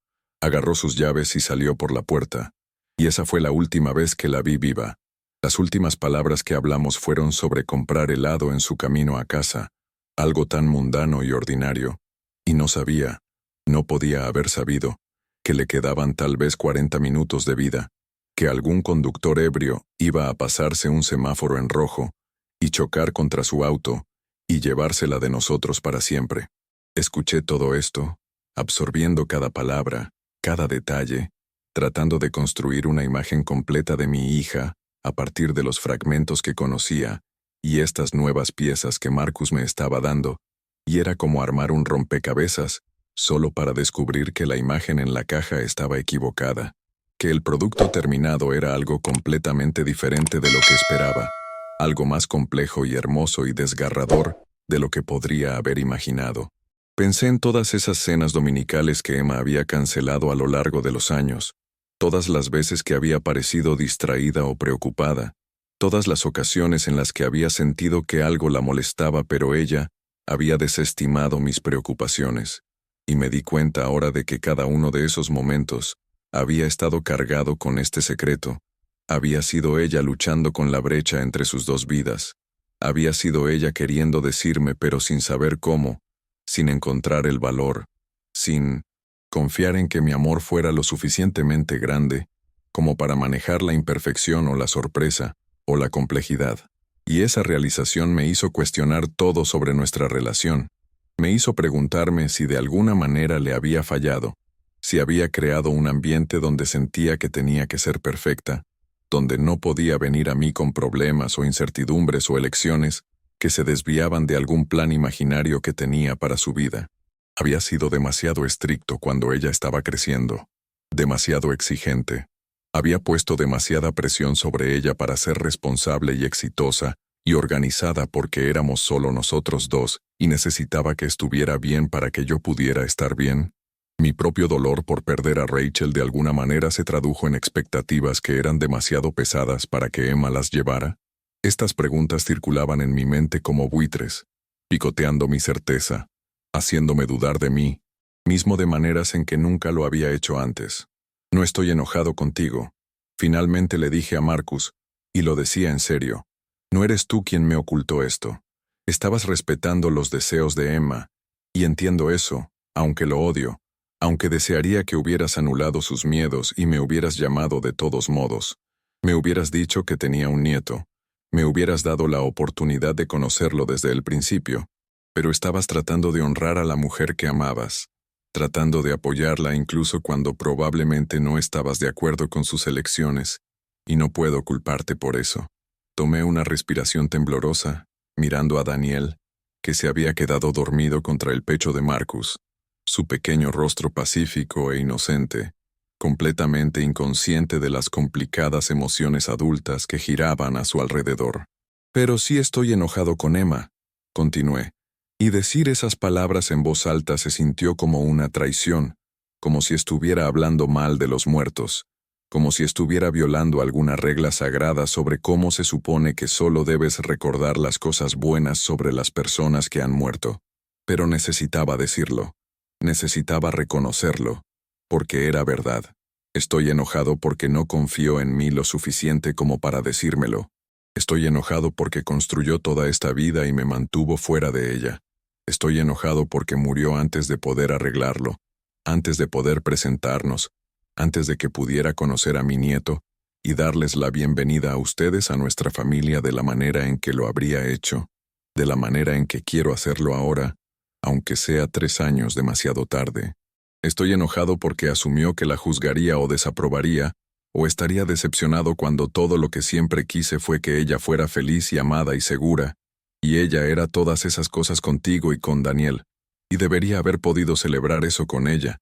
agarró sus llaves y salió por la puerta. Y esa fue la última vez que la vi viva. Las últimas palabras que hablamos fueron sobre comprar helado en su camino a casa, algo tan mundano y ordinario. Y no sabía, no podía haber sabido, que le quedaban tal vez 40 minutos de vida, que algún conductor ebrio iba a pasarse un semáforo en rojo y chocar contra su auto y llevársela de nosotros para siempre. Escuché todo esto, absorbiendo cada palabra, cada detalle, tratando de construir una imagen completa de mi hija a partir de los fragmentos que conocía y estas nuevas piezas que Marcus me estaba dando, y era como armar un rompecabezas, solo para descubrir que la imagen en la caja estaba equivocada, que el producto terminado era algo completamente diferente de lo que esperaba, algo más complejo y hermoso y desgarrador de lo que podría haber imaginado. Pensé en todas esas cenas dominicales que Emma había cancelado a lo largo de los años, todas las veces que había parecido distraída o preocupada, todas las ocasiones en las que había sentido que algo la molestaba pero ella había desestimado mis preocupaciones, y me di cuenta ahora de que cada uno de esos momentos había estado cargado con este secreto. Había sido ella luchando con la brecha entre sus dos vidas. Había sido ella queriendo decirme pero sin saber cómo, sin encontrar el valor, sin confiar en que mi amor fuera lo suficientemente grande como para manejar la imperfección o la sorpresa o la complejidad. Y esa realización me hizo cuestionar todo sobre nuestra relación. Me hizo preguntarme si de alguna manera le había fallado, si había creado un ambiente donde sentía que tenía que ser perfecta, donde no podía venir a mí con problemas o incertidumbres o elecciones que se desviaban de algún plan imaginario que tenía para su vida. Había sido demasiado estricto cuando ella estaba creciendo, demasiado exigente. Había puesto demasiada presión sobre ella para ser responsable y exitosa y organizada porque éramos solo nosotros dos y necesitaba que estuviera bien para que yo pudiera estar bien. Mi propio dolor por perder a Rachel de alguna manera se tradujo en expectativas que eran demasiado pesadas para que Emma las llevara. Estas preguntas circulaban en mi mente como buitres, picoteando mi certeza, haciéndome dudar de mí, mismo de maneras en que nunca lo había hecho antes. No estoy enojado contigo, finalmente le dije a Marcus, y lo decía en serio. No eres tú quien me ocultó esto. Estabas respetando los deseos de Emma, y entiendo eso, aunque lo odio, aunque desearía que hubieras anulado sus miedos y me hubieras llamado de todos modos. Me hubieras dicho que tenía un nieto. Me hubieras dado la oportunidad de conocerlo desde el principio, pero estabas tratando de honrar a la mujer que amabas, tratando de apoyarla incluso cuando probablemente no estabas de acuerdo con sus elecciones, y no puedo culparte por eso. Tomé una respiración temblorosa, mirando a Daniel, que se había quedado dormido contra el pecho de Marcus, su pequeño rostro pacífico e inocente, completamente inconsciente de las complicadas emociones adultas que giraban a su alrededor. Pero sí estoy enojado con Emma, continué, y decir esas palabras en voz alta se sintió como una traición, como si estuviera hablando mal de los muertos, como si estuviera violando alguna regla sagrada sobre cómo se supone que solo debes recordar las cosas buenas sobre las personas que han muerto. Pero necesitaba decirlo, necesitaba reconocerlo, porque era verdad. Estoy enojado porque no confió en mí lo suficiente como para decírmelo. Estoy enojado porque construyó toda esta vida y me mantuvo fuera de ella. Estoy enojado porque murió antes de poder arreglarlo, antes de poder presentarnos, antes de que pudiera conocer a mi nieto y darles la bienvenida a ustedes a nuestra familia de la manera en que lo habría hecho, de la manera en que quiero hacerlo ahora, aunque sea 3 años demasiado tarde. Estoy enojado porque asumió que la juzgaría o desaprobaría, o estaría decepcionado cuando todo lo que siempre quise fue que ella fuera feliz y amada y segura, y ella era todas esas cosas contigo y con Daniel, y debería haber podido celebrar eso con ella.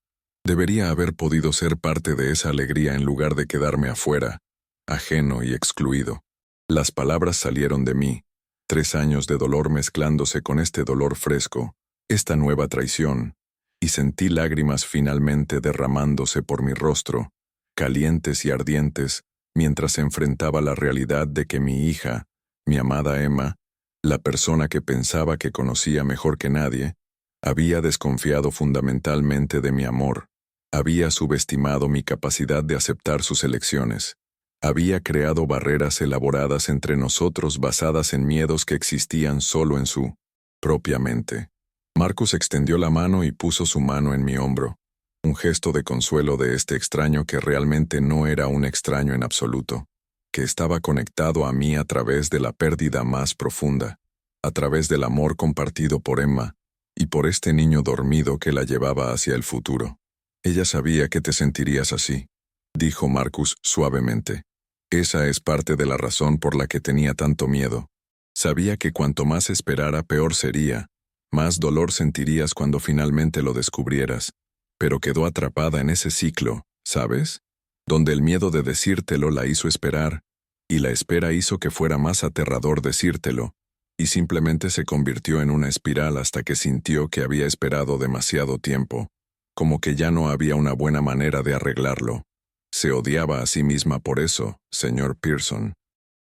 Debería haber podido ser parte de esa alegría en lugar de quedarme afuera, ajeno y excluido. Las palabras salieron de mí, 3 años de dolor mezclándose con este dolor fresco, esta nueva traición, y sentí lágrimas finalmente derramándose por mi rostro, calientes y ardientes, mientras enfrentaba la realidad de que mi hija, mi amada Emma, la persona que pensaba que conocía mejor que nadie, había desconfiado fundamentalmente de mi amor, había subestimado mi capacidad de aceptar sus elecciones, había creado barreras elaboradas entre nosotros basadas en miedos que existían solo en su propia mente. Marcus extendió la mano y puso su mano en mi hombro, un gesto de consuelo de este extraño que realmente no era un extraño en absoluto, que estaba conectado a mí a través de la pérdida más profunda, a través del amor compartido por Emma y por este niño dormido que la llevaba hacia el futuro. Ella sabía que te sentirías así, dijo Marcus suavemente. Esa es parte de la razón por la que tenía tanto miedo. Sabía que cuanto más esperara peor sería, más dolor sentirías cuando finalmente lo descubrieras, pero quedó atrapada en ese ciclo, ¿sabes? Donde el miedo de decírtelo la hizo esperar, y la espera hizo que fuera más aterrador decírtelo, y simplemente se convirtió en una espiral hasta que sintió que había esperado demasiado tiempo, como que ya no había una buena manera de arreglarlo. Se odiaba a sí misma por eso, señor Pearson.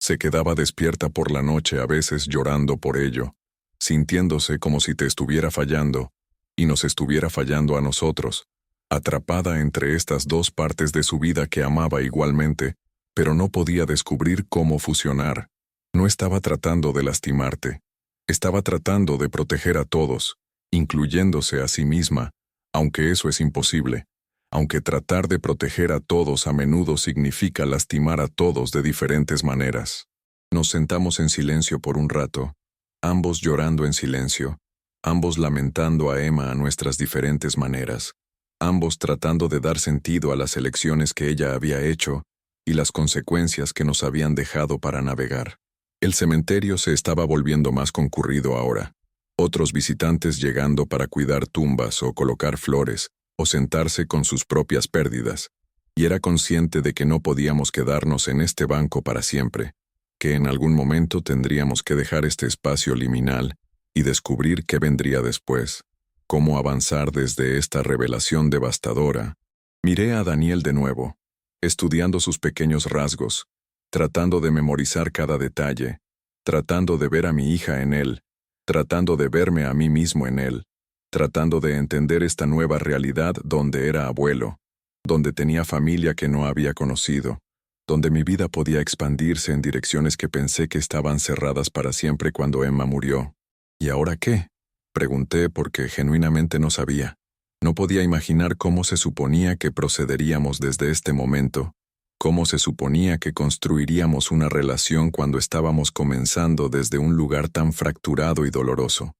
Se quedaba despierta por la noche a veces llorando por ello, sintiéndose como si te estuviera fallando, y nos estuviera fallando a nosotros, atrapada entre estas dos partes de su vida que amaba igualmente, pero no podía descubrir cómo fusionar. No estaba tratando de lastimarte, estaba tratando de proteger a todos, incluyéndose a sí misma, aunque eso es imposible, aunque tratar de proteger a todos a menudo significa lastimar a todos de diferentes maneras. Nos sentamos en silencio por un rato, ambos llorando en silencio, ambos lamentando a Emma a nuestras diferentes maneras, ambos tratando de dar sentido a las elecciones que ella había hecho y las consecuencias que nos habían dejado para navegar. El cementerio se estaba volviendo más concurrido ahora, otros visitantes llegando para cuidar tumbas o colocar flores, o sentarse con sus propias pérdidas, y era consciente de que no podíamos quedarnos en este banco para siempre, que en algún momento tendríamos que dejar este espacio liminal y descubrir qué vendría después, cómo avanzar desde esta revelación devastadora. Miré a Daniel de nuevo, estudiando sus pequeños rasgos, tratando de memorizar cada detalle, tratando de ver a mi hija en él, tratando de verme a mí mismo en él, tratando de entender esta nueva realidad donde era abuelo, donde tenía familia que no había conocido, donde mi vida podía expandirse en direcciones que pensé que estaban cerradas para siempre cuando Emma murió. ¿Y ahora qué? Pregunté porque genuinamente no sabía. No podía imaginar cómo se suponía que procederíamos desde este momento, cómo se suponía que construiríamos una relación cuando estábamos comenzando desde un lugar tan fracturado y doloroso.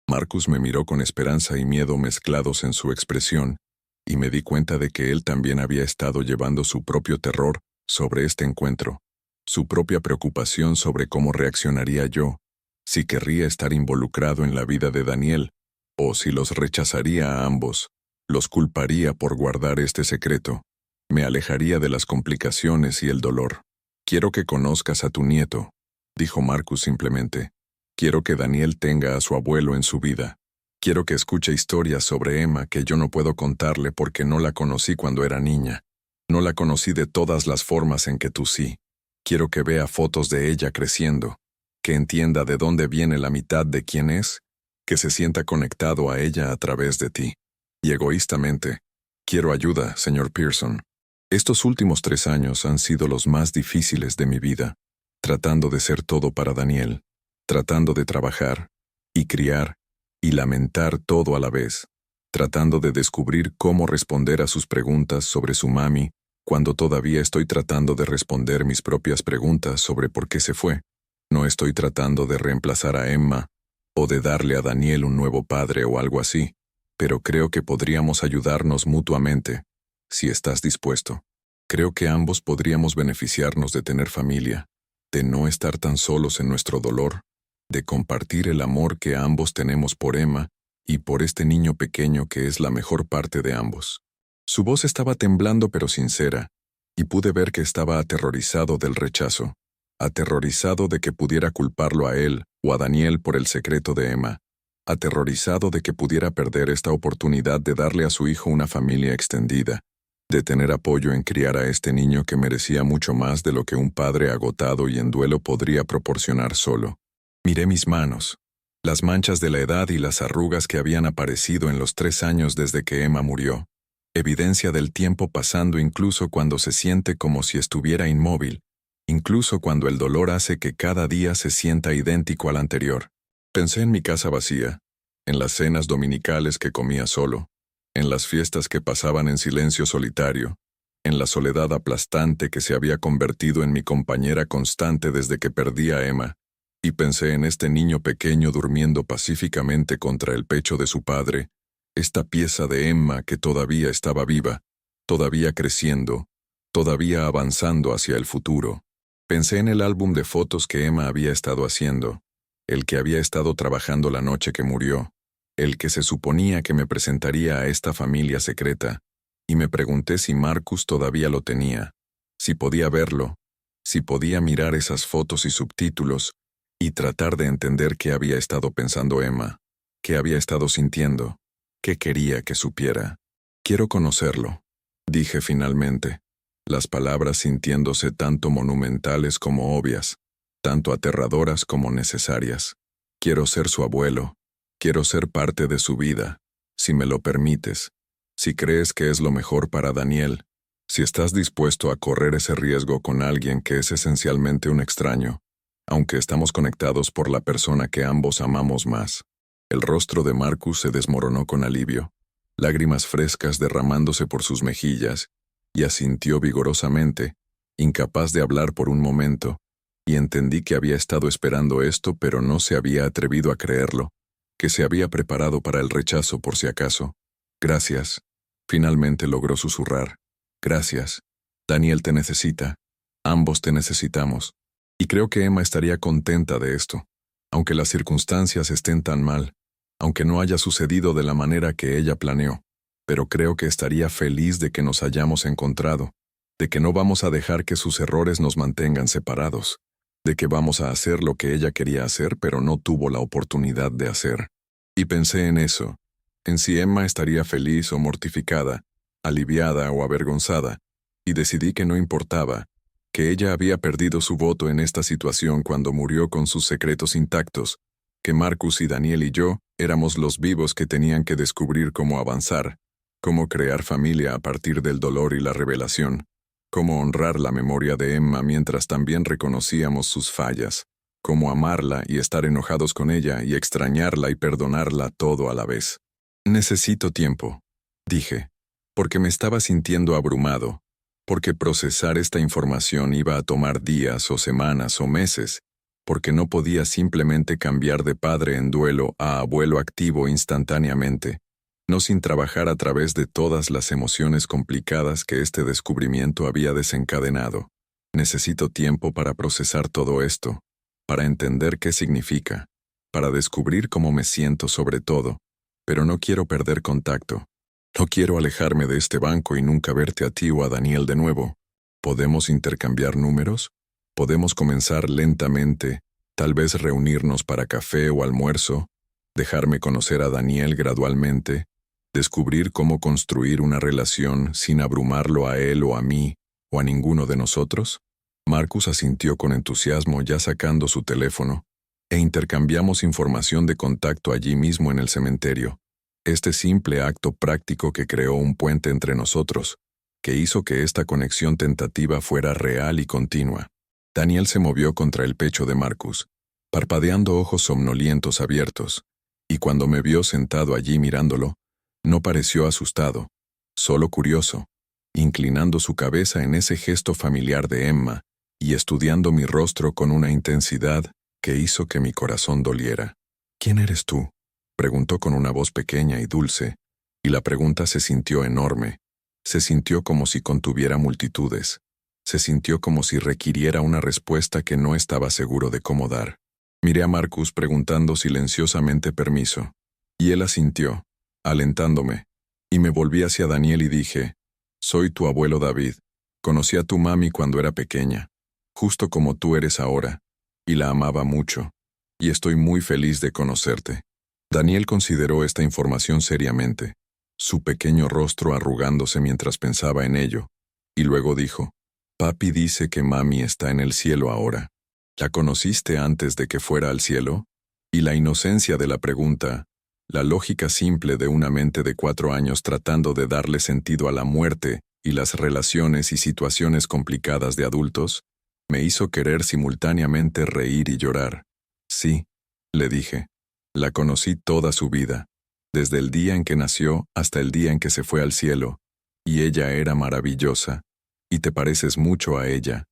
Marcus me miró con esperanza y miedo mezclados en su expresión, y me di cuenta de que él también había estado llevando su propio terror sobre este encuentro, su propia preocupación sobre cómo reaccionaría yo, si querría estar involucrado en la vida de Daniel, o si los rechazaría a ambos, los culparía por guardar este secreto, me alejaría de las complicaciones y el dolor. Quiero que conozcas a tu nieto, dijo Marcus simplemente. Quiero que Daniel tenga a su abuelo en su vida. Quiero que escuche historias sobre Emma que yo no puedo contarle porque no la conocí cuando era niña. No la conocí de todas las formas en que tú sí. Quiero que vea fotos de ella creciendo, que entienda de dónde viene la mitad de quién es, que se sienta conectado a ella a través de ti. Y egoístamente, quiero ayuda, señor Pearson. Estos últimos 3 años han sido los más difíciles de mi vida, tratando de ser todo para Daniel, tratando de trabajar, y criar, y lamentar todo a la vez, tratando de descubrir cómo responder a sus preguntas sobre su mami, cuando todavía estoy tratando de responder mis propias preguntas sobre por qué se fue. No estoy tratando de reemplazar a Emma, o de darle a Daniel un nuevo padre o algo así, pero creo que podríamos ayudarnos mutuamente, si estás dispuesto. Creo que ambos podríamos beneficiarnos de tener familia, de no estar tan solos en nuestro dolor, de compartir el amor que ambos tenemos por Emma y por este niño pequeño que es la mejor parte de ambos. Su voz estaba temblando pero sincera, y pude ver que estaba aterrorizado del rechazo, aterrorizado de que pudiera culparlo a él o a Daniel por el secreto de Emma, aterrorizado de que pudiera perder esta oportunidad de darle a su hijo una familia extendida, de tener apoyo en criar a este niño que merecía mucho más de lo que un padre agotado y en duelo podría proporcionar solo. Miré mis manos, las manchas de la edad y las arrugas que habían aparecido en los 3 años desde que Emma murió, evidencia del tiempo pasando incluso cuando se siente como si estuviera inmóvil, incluso cuando el dolor hace que cada día se sienta idéntico al anterior. Pensé en mi casa vacía, en las cenas dominicales que comía solo, en las fiestas que pasaban en silencio solitario, en la soledad aplastante que se había convertido en mi compañera constante desde que perdí a Emma, y pensé en este niño pequeño durmiendo pacíficamente contra el pecho de su padre, esta pieza de Emma que todavía estaba viva, todavía creciendo, todavía avanzando hacia el futuro. Pensé en el álbum de fotos que Emma había estado haciendo, el que había estado trabajando la noche que murió, el que se suponía que me presentaría a esta familia secreta, y me pregunté si Marcus todavía lo tenía, si podía verlo, si podía mirar esas fotos y subtítulos, y tratar de entender qué había estado pensando Emma, qué había estado sintiendo, qué quería que supiera. Quiero conocerlo, dije finalmente, las palabras sintiéndose tanto monumentales como obvias, tanto aterradoras como necesarias. Quiero ser su abuelo. Quiero ser parte de su vida, si me lo permites, si crees que es lo mejor para Daniel, si estás dispuesto a correr ese riesgo con alguien que es esencialmente un extraño, aunque estamos conectados por la persona que ambos amamos más. El rostro de Marcus se desmoronó con alivio, lágrimas frescas derramándose por sus mejillas, y asintió vigorosamente, incapaz de hablar por un momento, y entendí que había estado esperando esto pero no se había atrevido a creerlo, que se había preparado para el rechazo por si acaso. Gracias. Finalmente logró susurrar. Gracias. Daniel te necesita. Ambos te necesitamos. Y creo que Emma estaría contenta de esto, aunque las circunstancias estén tan mal, aunque no haya sucedido de la manera que ella planeó, pero creo que estaría feliz de que nos hayamos encontrado, de que no vamos a dejar que sus errores nos mantengan separados, de que vamos a hacer lo que ella quería hacer pero no tuvo la oportunidad de hacer. Y pensé en eso, en si Emma estaría feliz o mortificada, aliviada o avergonzada, y decidí que no importaba, que ella había perdido su voto en esta situación cuando murió con sus secretos intactos, que Marcus y Daniel y yo éramos los vivos que tenían que descubrir cómo avanzar, cómo crear familia a partir del dolor y la revelación, cómo honrar la memoria de Emma mientras también reconocíamos sus fallas, cómo amarla y estar enojados con ella y extrañarla y perdonarla todo a la vez. Necesito tiempo, dije, porque me estaba sintiendo abrumado, porque procesar esta información iba a tomar días o semanas o meses, porque no podía simplemente cambiar de padre en duelo a abuelo activo instantáneamente, no sin trabajar a través de todas las emociones complicadas que este descubrimiento había desencadenado. Necesito tiempo para procesar todo esto, para entender qué significa, para descubrir cómo me siento sobre todo, pero no quiero perder contacto. No quiero alejarme de este banco y nunca verte a ti o a Daniel de nuevo. ¿Podemos intercambiar números? ¿Podemos comenzar lentamente, tal vez reunirnos para café o almuerzo, dejarme conocer a Daniel gradualmente, descubrir cómo construir una relación sin abrumarlo a él o a mí o a ninguno de nosotros? Marcus asintió con entusiasmo ya sacando su teléfono, e intercambiamos información de contacto allí mismo en el cementerio. Este simple acto práctico que creó un puente entre nosotros, que hizo que esta conexión tentativa fuera real y continua. Daniel se movió contra el pecho de Marcus, parpadeando ojos somnolientos abiertos, y cuando me vio sentado allí mirándolo, no pareció asustado, solo curioso, inclinando su cabeza en ese gesto familiar de Emma y estudiando mi rostro con una intensidad que hizo que mi corazón doliera. ¿Quién eres tú?, preguntó con una voz pequeña y dulce, y la pregunta se sintió enorme. Se sintió como si contuviera multitudes. Se sintió como si requiriera una respuesta que no estaba seguro de cómo dar. Miré a Marcus preguntando silenciosamente permiso, y él asintió, alentándome, y me volví hacia Daniel y dije, «Soy tu abuelo David. Conocí a tu mami cuando era pequeña, justo como tú eres ahora, y la amaba mucho, y estoy muy feliz de conocerte». Daniel consideró esta información seriamente. su pequeño rostro arrugándose mientras pensaba en ello, y luego dijo, «Papi dice que mami está en el cielo ahora. ¿La conociste antes de que fuera al cielo?» Y la inocencia de la pregunta, la lógica simple de una mente de 4 años tratando de darle sentido a la muerte y las relaciones y situaciones complicadas de adultos, me hizo querer simultáneamente reír y llorar. «Sí», le dije, «la conocí toda su vida, desde el día en que nació hasta el día en que se fue al cielo, y ella era maravillosa, y te pareces mucho a ella,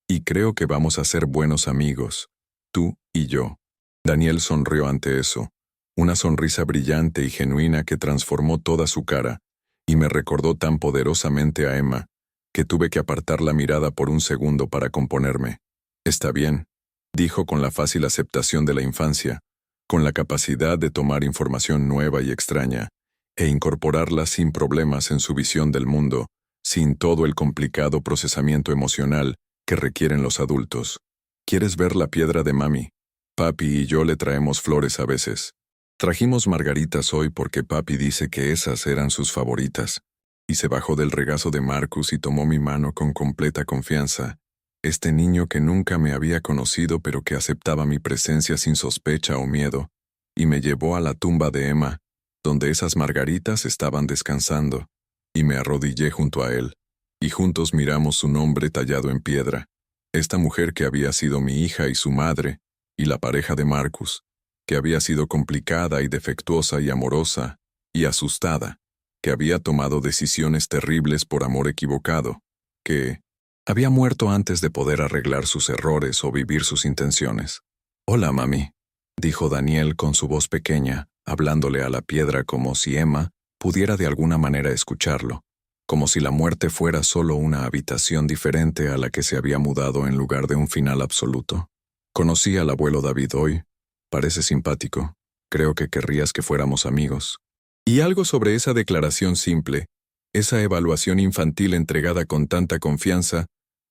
y creo que vamos a ser buenos amigos, tú y yo». Daniel sonrió ante eso, una sonrisa brillante y genuina que transformó toda su cara, y me recordó tan poderosamente a Emma, que tuve que apartar la mirada por un segundo para componerme. «Está bien», dijo con la fácil aceptación de la infancia, con la capacidad de tomar información nueva y extraña, e incorporarla sin problemas en su visión del mundo, sin todo el complicado procesamiento emocional que requieren los adultos. «¿Quieres ver la piedra de mami? Papi y yo le traemos flores a veces. Trajimos margaritas hoy porque papi dice que esas eran sus favoritas». Y se bajó del regazo de Marcus y tomó mi mano con completa confianza. Este niño que nunca me había conocido pero que aceptaba mi presencia sin sospecha o miedo, y me llevó a la tumba de Emma, donde esas margaritas estaban descansando, y me arrodillé junto a él, y juntos miramos su nombre tallado en piedra. Esta mujer que había sido mi hija y su madre, y la pareja de Marcus, que había sido complicada y defectuosa y amorosa, y asustada, que había tomado decisiones terribles por amor equivocado, que había muerto antes de poder arreglar sus errores o vivir sus intenciones. «Hola, mami», dijo Daniel con su voz pequeña, hablándole a la piedra como si Emma pudiera de alguna manera escucharlo, como si la muerte fuera solo una habitación diferente a la que se había mudado en lugar de un final absoluto. «Conocí al abuelo David hoy. Parece simpático. Creo que querrías que fuéramos amigos». Y algo sobre esa declaración simple, esa evaluación infantil entregada con tanta confianza,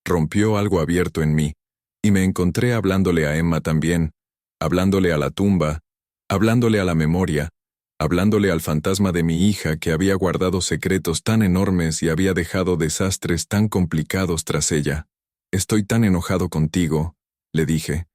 rompió algo abierto en mí, y me encontré hablándole a Emma también, hablándole a la tumba, hablándole a la memoria, hablándole al fantasma de mi hija que había guardado secretos tan enormes y había dejado desastres tan complicados tras ella. «Estoy tan enojado contigo», le dije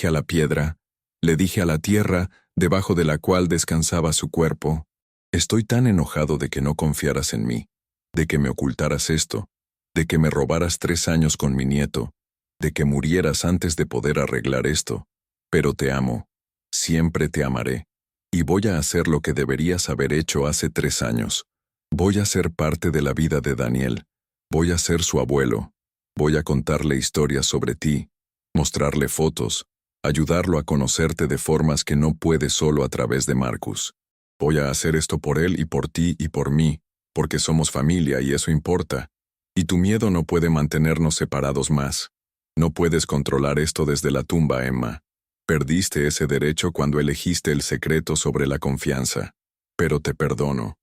a la piedra, le dije a la tierra, debajo de la cual descansaba su cuerpo. «Estoy tan enojado de que no confiaras en mí, de que me ocultaras esto, de que me robaras 3 años con mi nieto, de que murieras antes de poder arreglar esto. Pero te amo, siempre te amaré, y voy a hacer lo que deberías haber hecho hace 3 años. Voy a ser parte de la vida de Daniel, voy a ser su abuelo, voy a contarle historias sobre ti, mostrarle fotos, ayudarlo a conocerte de formas que no puede solo a través de Marcus. Voy a hacer esto por él y por ti y por mí, porque somos familia y eso importa. Y tu miedo no puede mantenernos separados más. No puedes controlar esto desde la tumba, Emma. Perdiste ese derecho cuando elegiste el secreto sobre la confianza. Pero te perdono.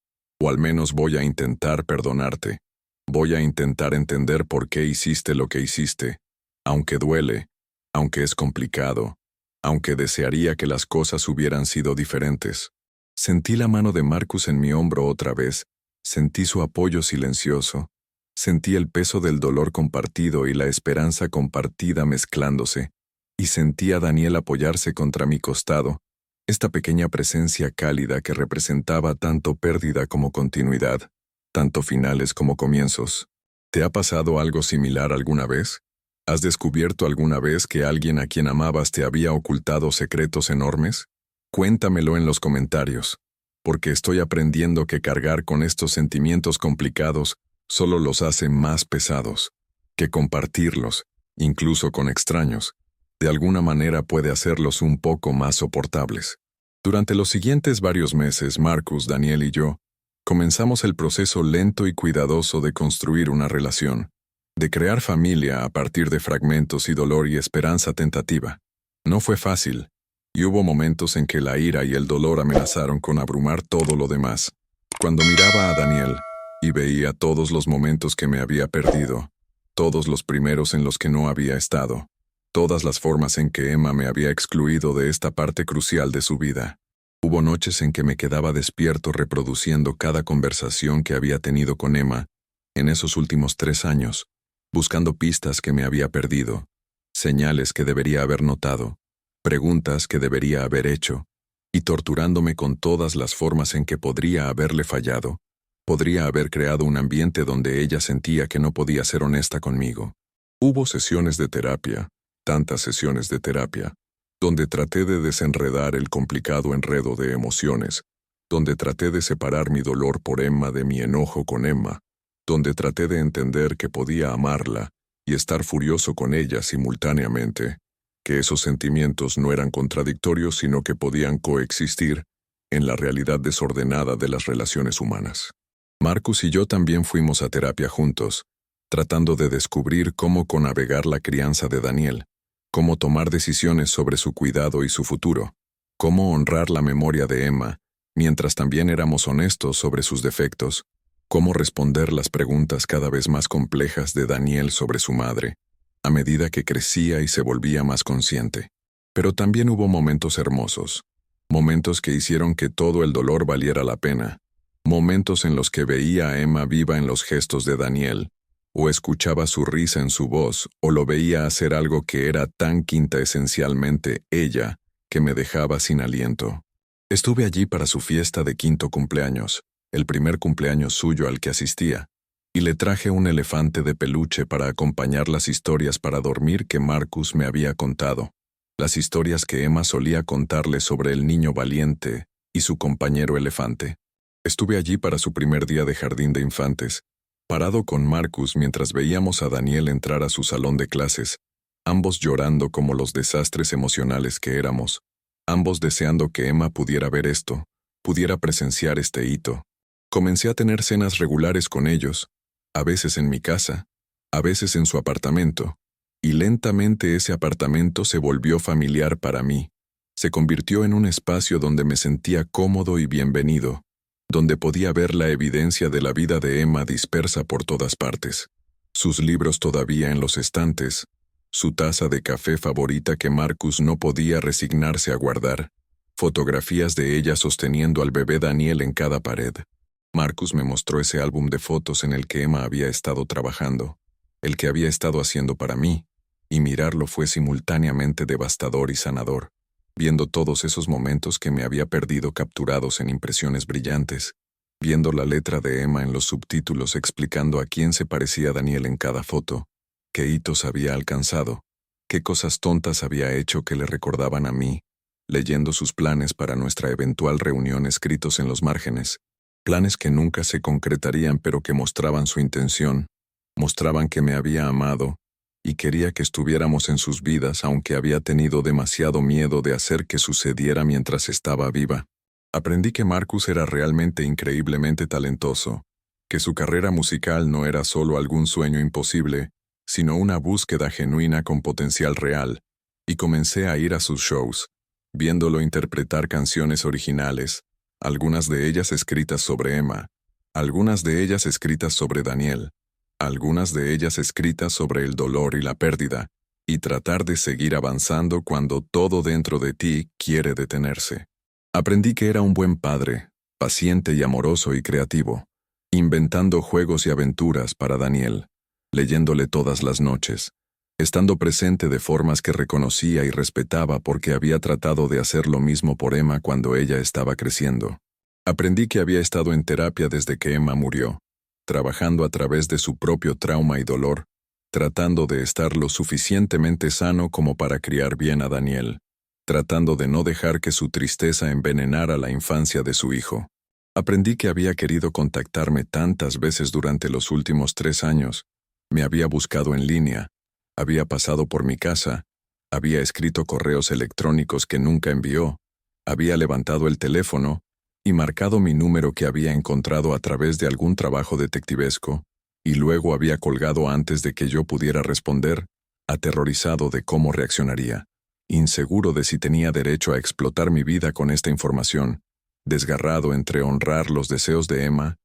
O al menos voy a intentar perdonarte. Voy a intentar entender por qué hiciste lo que hiciste. Aunque duele, aunque es complicado, aunque desearía que las cosas hubieran sido diferentes». Sentí la mano de Marcus en mi hombro otra vez, sentí su apoyo silencioso, sentí el peso del dolor compartido y la esperanza compartida mezclándose, y sentí a Daniel apoyarse contra mi costado, esta pequeña presencia cálida que representaba tanto pérdida como continuidad, tanto finales como comienzos. ¿Te ha pasado algo similar alguna vez? ¿Has descubierto alguna vez que alguien a quien amabas te había ocultado secretos enormes? Cuéntamelo en los comentarios, porque estoy aprendiendo que cargar con estos sentimientos complicados solo los hace más pesados, que compartirlos, incluso con extraños, de alguna manera puede hacerlos un poco más soportables. Durante los siguientes varios meses, Marcus, Daniel y yo comenzamos el proceso lento y cuidadoso de construir una relación, de crear familia a partir de fragmentos y dolor y esperanza tentativa. No fue fácil, y hubo momentos en que la ira y el dolor amenazaron con abrumar todo lo demás. Cuando miraba a Daniel y veía todos los momentos que me había perdido, todos los primeros en los que no había estado, todas las formas en que Emma me había excluido de esta parte crucial de su vida, Hubo noches en que me quedaba despierto reproduciendo cada conversación que había tenido con Emma en esos últimos 3 años, buscando pistas que me había perdido, señales que debería haber notado, preguntas que debería haber hecho, y torturándome con todas las formas en que podría haberle fallado. Podría haber creado un ambiente donde ella sentía que no podía ser honesta conmigo. Hubo sesiones de terapia, tantas sesiones de terapia, donde traté de desenredar el complicado enredo de emociones, donde traté de separar mi dolor por Emma de mi enojo con Emma, donde traté de entender que podía amarla y estar furioso con ella simultáneamente, que esos sentimientos no eran contradictorios sino que podían coexistir en la realidad desordenada de las relaciones humanas. Marcus y yo también fuimos a terapia juntos, tratando de descubrir cómo navegar la crianza de Daniel, cómo tomar decisiones sobre su cuidado y su futuro, cómo honrar la memoria de Emma, mientras también éramos honestos sobre sus defectos, cómo responder las preguntas cada vez más complejas de Daniel sobre su madre, a medida que crecía y se volvía más consciente. Pero también hubo momentos hermosos, momentos que hicieron que todo el dolor valiera la pena, momentos en los que veía a Emma viva en los gestos de Daniel, o escuchaba su risa en su voz, o lo veía hacer algo que era tan quinta esencialmente ella, que me dejaba sin aliento. Estuve allí para su fiesta de 5º cumpleaños, el primer cumpleaños suyo al que asistía, y le traje un elefante de peluche para acompañar las historias para dormir que Marcus me había contado, las historias que Emma solía contarle sobre el niño valiente y su compañero elefante. Estuve allí para su primer día de jardín de infantes, parado con Marcus mientras veíamos a Daniel entrar a su salón de clases, ambos llorando como los desastres emocionales que éramos, ambos deseando que Emma pudiera ver esto, pudiera presenciar este hito. Comencé a tener cenas regulares con ellos, a veces en mi casa, a veces en su apartamento, y lentamente ese apartamento se volvió familiar para mí. Se convirtió en un espacio donde me sentía cómodo y bienvenido, donde podía ver la evidencia de la vida de Emma dispersa por todas partes. Sus libros todavía en los estantes, su taza de café favorita que Marcus no podía resignarse a guardar, fotografías de ella sosteniendo al bebé Daniel en cada pared. Marcus me mostró ese álbum de fotos en el que Emma había estado trabajando, el que había estado haciendo para mí, y mirarlo fue simultáneamente devastador y sanador, viendo todos esos momentos que me había perdido capturados en impresiones brillantes, viendo la letra de Emma en los subtítulos explicando a quién se parecía Daniel en cada foto, qué hitos había alcanzado, qué cosas tontas había hecho que le recordaban a mí, leyendo sus planes para nuestra eventual reunión escritos en los márgenes, planes que nunca se concretarían pero que mostraban su intención, mostraban que me había amado, y quería que estuviéramos en sus vidas aunque había tenido demasiado miedo de hacer que sucediera mientras estaba viva. Aprendí que Marcus era realmente increíblemente talentoso, que su carrera musical no era solo algún sueño imposible, sino una búsqueda genuina con potencial real, y comencé a ir a sus shows, viéndolo interpretar canciones originales, algunas de ellas escritas sobre Emma, algunas de ellas escritas sobre Daniel, algunas de ellas escritas sobre el dolor y la pérdida, y tratar de seguir avanzando cuando todo dentro de ti quiere detenerse. Aprendí que era un buen padre, paciente y amoroso y creativo, inventando juegos y aventuras para Daniel, leyéndole todas las noches, estando presente de formas que reconocía y respetaba porque había tratado de hacer lo mismo por Emma cuando ella estaba creciendo. Aprendí que había estado en terapia desde que Emma murió, trabajando a través de su propio trauma y dolor, tratando de estar lo suficientemente sano como para criar bien a Daniel, tratando de no dejar que su tristeza envenenara la infancia de su hijo. Aprendí que había querido contactarme tantas veces durante los últimos 3 años, me había buscado en línea, había pasado por mi casa, había escrito correos electrónicos que nunca envió, había levantado el teléfono y marcado mi número que había encontrado a través de algún trabajo detectivesco, y luego había colgado antes de que yo pudiera responder, aterrorizado de cómo reaccionaría, inseguro de si tenía derecho a explotar mi vida con esta información, desgarrado entre honrar los deseos de Emma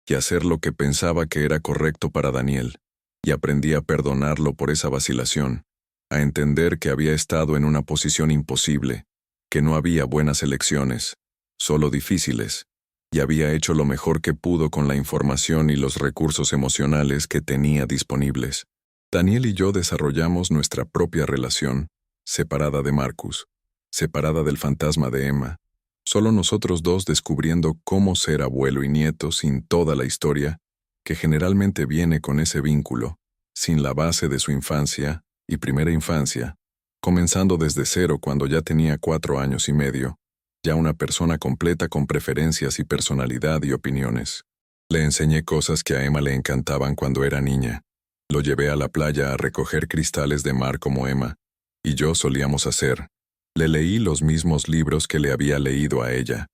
y hacer lo que pensaba que era correcto para Daniel, y aprendí a perdonarlo por esa vacilación, a entender que había estado en una posición imposible, que no había buenas elecciones, solo difíciles, y había hecho lo mejor que pudo con la información y los recursos emocionales que tenía disponibles. Daniel y yo desarrollamos nuestra propia relación, separada de Marcus, separada del fantasma de Emma, solo nosotros dos descubriendo cómo ser abuelo y nieto sin toda la historia que generalmente viene con ese vínculo, sin la base de su infancia y primera infancia, comenzando desde cero cuando ya tenía 4 años y medio, ya una persona completa con preferencias y personalidad y opiniones. Le enseñé cosas que a Emma le encantaban cuando era niña. Lo llevé a la playa a recoger cristales de mar como Emma, y yo solíamos hacer. Le leí los mismos libros que le había leído a ella.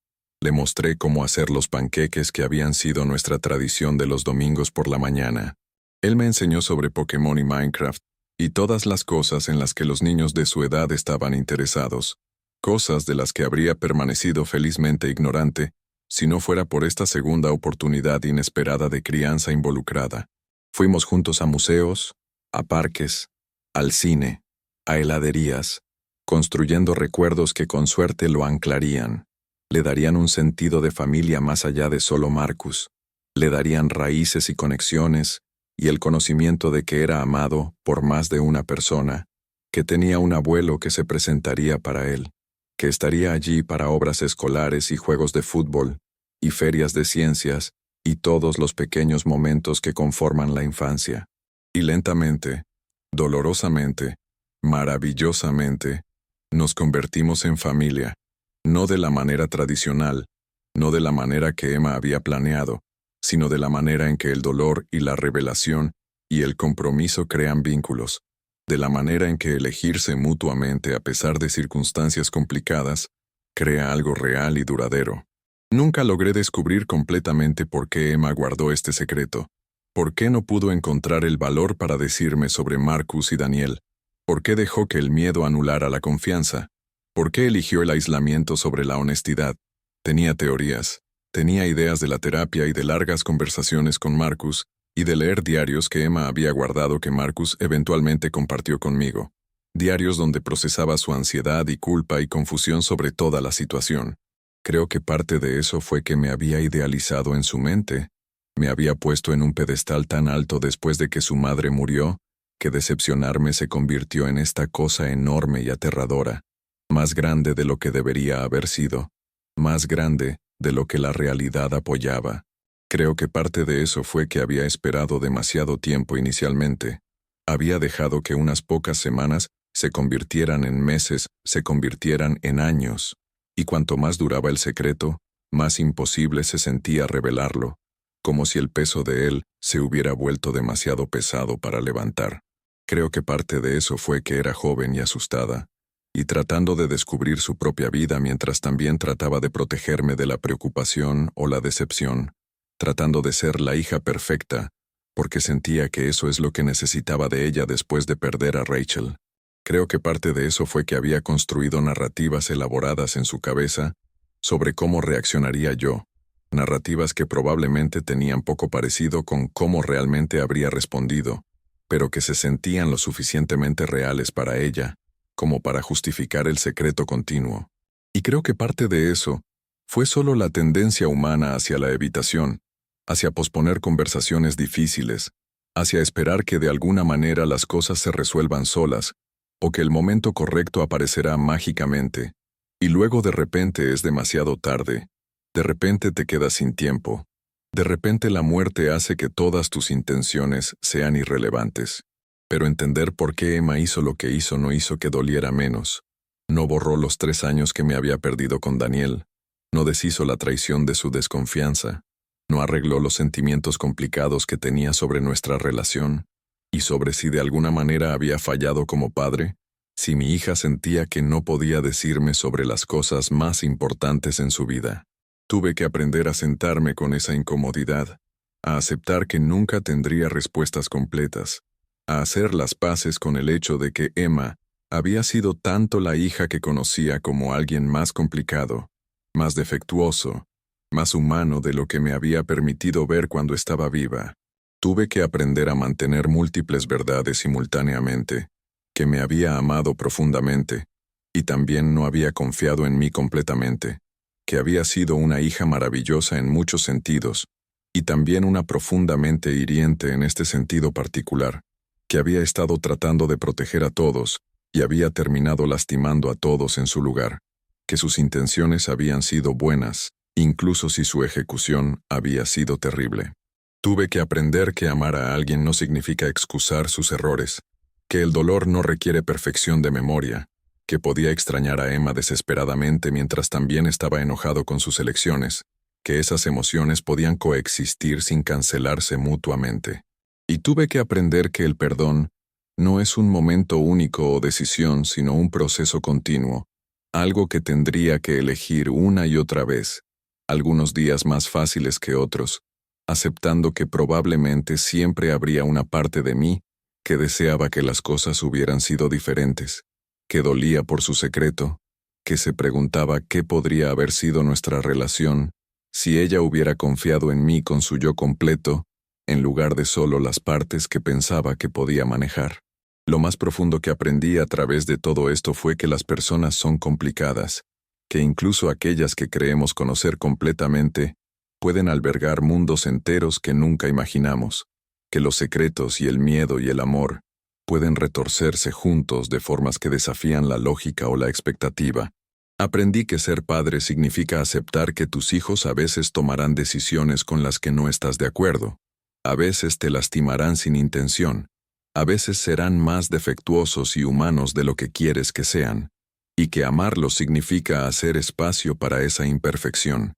Le mostré cómo hacer los panqueques que habían sido nuestra tradición de los domingos por la mañana. Él me enseñó sobre Pokémon y Minecraft, y todas las cosas en las que los niños de su edad estaban interesados, cosas de las que habría permanecido felizmente ignorante si no fuera por esta segunda oportunidad inesperada de crianza involucrada. Fuimos juntos a museos, a parques, al cine, a heladerías, construyendo recuerdos que con suerte lo anclarían. Le darían un sentido de familia más allá de solo Marcus. Le darían raíces y conexiones, y el conocimiento de que era amado por más de una persona, que tenía un abuelo que se presentaría para él, que estaría allí para obras escolares y juegos de fútbol, y ferias de ciencias, y todos los pequeños momentos que conforman la infancia. Y lentamente, dolorosamente, maravillosamente, nos convertimos en familia, no de la manera tradicional, no de la manera que Emma había planeado, sino de la manera en que el dolor y la revelación y el compromiso crean vínculos, de la manera en que elegirse mutuamente a pesar de circunstancias complicadas crea algo real y duradero. Nunca logré descubrir completamente por qué Emma guardó este secreto, por qué no pudo encontrar el valor para decirme sobre Marcus y Daniel, por qué dejó que el miedo anulara la confianza, por qué eligió el aislamiento sobre la honestidad. Tenía teorías, tenía ideas de la terapia y de largas conversaciones con Marcus, y de leer diarios que Emma había guardado que Marcus eventualmente compartió conmigo. Diarios donde procesaba su ansiedad y culpa y confusión sobre toda la situación. Creo que parte de eso fue que me había idealizado en su mente. Me había puesto en un pedestal tan alto después de que su madre murió, que decepcionarme se convirtió en esta cosa enorme y aterradora, más grande de lo que debería haber sido, más grande de lo que la realidad apoyaba. Creo que parte de eso fue que había esperado demasiado tiempo inicialmente. Había dejado que unas pocas semanas se convirtieran en meses, se convirtieran en años, y cuanto más duraba el secreto, más imposible se sentía revelarlo, como si el peso de él se hubiera vuelto demasiado pesado para levantar. Creo que parte de eso fue que era joven y asustada, y tratando de descubrir su propia vida mientras también trataba de protegerme de la preocupación o la decepción, tratando de ser la hija perfecta, porque sentía que eso es lo que necesitaba de ella después de perder a Rachel. Creo que parte de eso fue que había construido narrativas elaboradas en su cabeza sobre cómo reaccionaría yo, narrativas que probablemente tenían poco parecido con cómo realmente habría respondido, pero que se sentían lo suficientemente reales para ella, como para justificar el secreto continuo. Y creo que parte de eso fue solo la tendencia humana hacia la evitación, hacia posponer conversaciones difíciles, hacia esperar que de alguna manera las cosas se resuelvan solas, o que el momento correcto aparecerá mágicamente, y luego de repente es demasiado tarde, de repente te quedas sin tiempo, de repente la muerte hace que todas tus intenciones sean irrelevantes. Pero entender por qué Emma hizo lo que hizo no hizo que doliera menos. No borró los 3 años que me había perdido con Daniel, no deshizo la traición de su desconfianza, no arregló los sentimientos complicados que tenía sobre nuestra relación, y sobre si de alguna manera había fallado como padre, si mi hija sentía que no podía decirme sobre las cosas más importantes en su vida. Tuve que aprender a sentarme con esa incomodidad, a aceptar que nunca tendría respuestas completas, a hacer las paces con el hecho de que Emma había sido tanto la hija que conocía como alguien más complicado, más defectuoso, más humano de lo que me había permitido ver cuando estaba viva. Tuve que aprender a mantener múltiples verdades simultáneamente, que me había amado profundamente, y también no había confiado en mí completamente, que había sido una hija maravillosa en muchos sentidos, y también una profundamente hiriente en este sentido particular, que había estado tratando de proteger a todos, y había terminado lastimando a todos en su lugar, que sus intenciones habían sido buenas, incluso si su ejecución había sido terrible. Tuve que aprender que amar a alguien no significa excusar sus errores, que el dolor no requiere perfección de memoria, que podía extrañar a Emma desesperadamente mientras también estaba enojado con sus elecciones, que esas emociones podían coexistir sin cancelarse mutuamente. Y tuve que aprender que el perdón no es un momento único o decisión, sino un proceso continuo, algo que tendría que elegir una y otra vez, algunos días más fáciles que otros, aceptando que probablemente siempre habría una parte de mí que deseaba que las cosas hubieran sido diferentes, que dolía por su secreto, que se preguntaba qué podría haber sido nuestra relación si ella hubiera confiado en mí con su yo completo, en lugar de solo las partes que pensaba que podía manejar. Lo más profundo que aprendí a través de todo esto fue que las personas son complicadas, que incluso aquellas que creemos conocer completamente pueden albergar mundos enteros que nunca imaginamos, que los secretos y el miedo y el amor pueden retorcerse juntos de formas que desafían la lógica o la expectativa. Aprendí que ser padre significa aceptar que tus hijos a veces tomarán decisiones con las que no estás de acuerdo, a veces te lastimarán sin intención, a veces serán más defectuosos y humanos de lo que quieres que sean, y que amarlos significa hacer espacio para esa imperfección.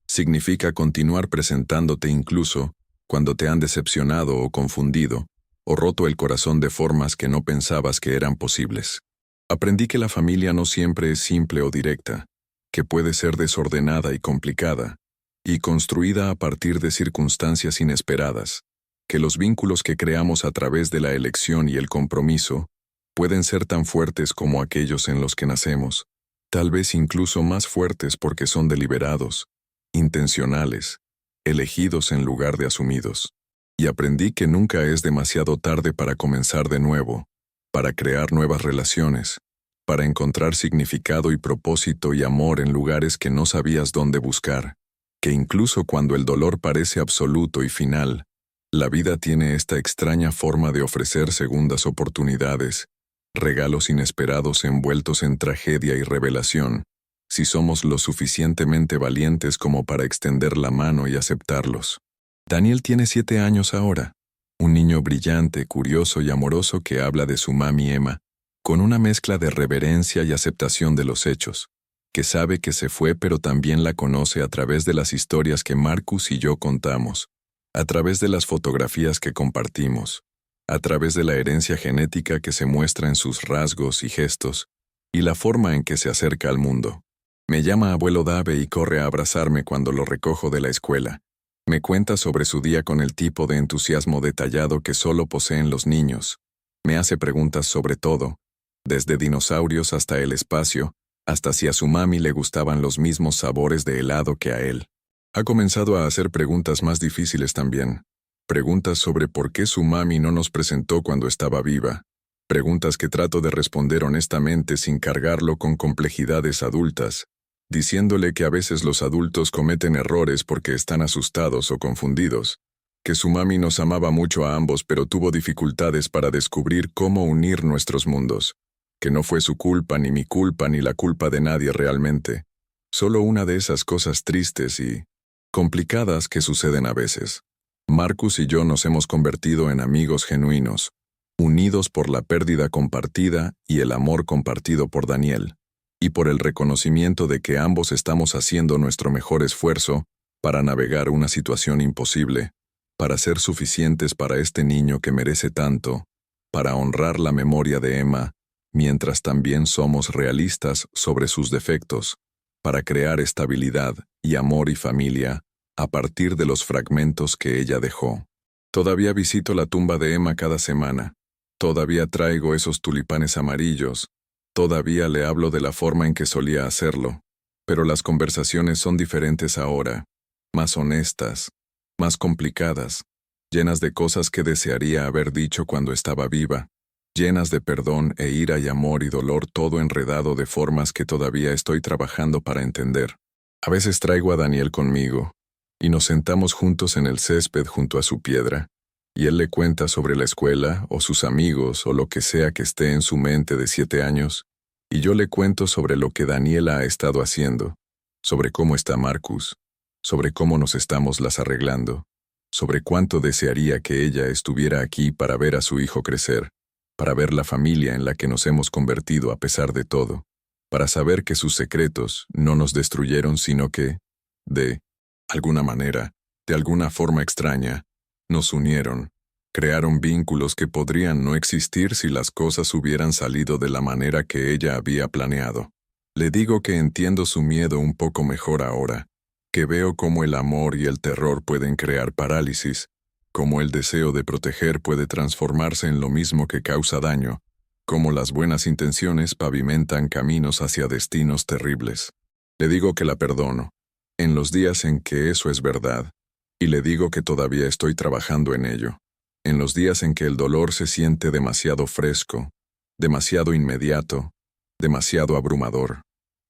Significa continuar presentándote incluso cuando te han decepcionado o confundido, o roto el corazón de formas que no pensabas que eran posibles. Aprendí que la familia no siempre es simple o directa, que puede ser desordenada y complicada, y construida a partir de circunstancias inesperadas, que los vínculos que creamos a través de la elección y el compromiso pueden ser tan fuertes como aquellos en los que nacemos, tal vez incluso más fuertes porque son deliberados, intencionales, elegidos en lugar de asumidos. Y aprendí que nunca es demasiado tarde para comenzar de nuevo, para crear nuevas relaciones, para encontrar significado y propósito y amor en lugares que no sabías dónde buscar, que incluso cuando el dolor parece absoluto y final, la vida tiene esta extraña forma de ofrecer segundas oportunidades, regalos inesperados envueltos en tragedia y revelación, si somos lo suficientemente valientes como para extender la mano y aceptarlos. Daniel tiene 7 años ahora, un niño brillante, curioso y amoroso que habla de su mami Emma, con una mezcla de reverencia y aceptación de los hechos, que sabe que se fue pero también la conoce a través de las historias que Marcus y yo contamos, a través de las fotografías que compartimos, a través de la herencia genética que se muestra en sus rasgos y gestos, y la forma en que se acerca al mundo. Me llama abuelo Dave y corre a abrazarme cuando lo recojo de la escuela. Me cuenta sobre su día con el tipo de entusiasmo detallado que solo poseen los niños. Me hace preguntas sobre todo, desde dinosaurios hasta el espacio, hasta si a su mami le gustaban los mismos sabores de helado que a él. Ha comenzado a hacer preguntas más difíciles también. Preguntas sobre por qué su mami no nos presentó cuando estaba viva. Preguntas que trato de responder honestamente sin cargarlo con complejidades adultas, diciéndole que a veces los adultos cometen errores porque están asustados o confundidos, que su mami nos amaba mucho a ambos pero tuvo dificultades para descubrir cómo unir nuestros mundos, que no fue su culpa ni mi culpa ni la culpa de nadie realmente, solo una de esas cosas tristes y complicadas que suceden a veces. Marcus y yo nos hemos convertido en amigos genuinos, unidos por la pérdida compartida y el amor compartido por Daniel, y por el reconocimiento de que ambos estamos haciendo nuestro mejor esfuerzo para navegar una situación imposible, para ser suficientes para este niño que merece tanto, para honrar la memoria de Emma, mientras también somos realistas sobre sus defectos, para crear estabilidad y amor y familia a partir de los fragmentos que ella dejó. Todavía visito la tumba de Emma cada semana. Todavía traigo esos tulipanes amarillos. Todavía le hablo de la forma en que solía hacerlo. Pero las conversaciones son diferentes ahora, más honestas, más complicadas, llenas de cosas que desearía haber dicho cuando estaba viva, llenas de perdón e ira y amor y dolor todo enredado de formas que todavía estoy trabajando para entender. A veces traigo a Daniel conmigo, y nos sentamos juntos en el césped junto a su piedra, y él le cuenta sobre la escuela, o sus amigos, o lo que sea que esté en su mente de 7 años, y yo le cuento sobre lo que Daniela ha estado haciendo, sobre cómo está Marcus, sobre cómo nos estamos las arreglando, sobre cuánto desearía que ella estuviera aquí para ver a su hijo crecer, para ver la familia en la que nos hemos convertido a pesar de todo, para saber que sus secretos no nos destruyeron, sino que, de alguna manera, de alguna forma extraña, nos unieron, crearon vínculos que podrían no existir si las cosas hubieran salido de la manera que ella había planeado. Le digo que entiendo su miedo un poco mejor ahora, que veo cómo el amor y el terror pueden crear parálisis, cómo el deseo de proteger puede transformarse en lo mismo que causa daño, cómo las buenas intenciones pavimentan caminos hacia destinos terribles. Le digo que la perdono, en los días en que eso es verdad, y le digo que todavía estoy trabajando en ello, en los días en que el dolor se siente demasiado fresco, demasiado inmediato, demasiado abrumador.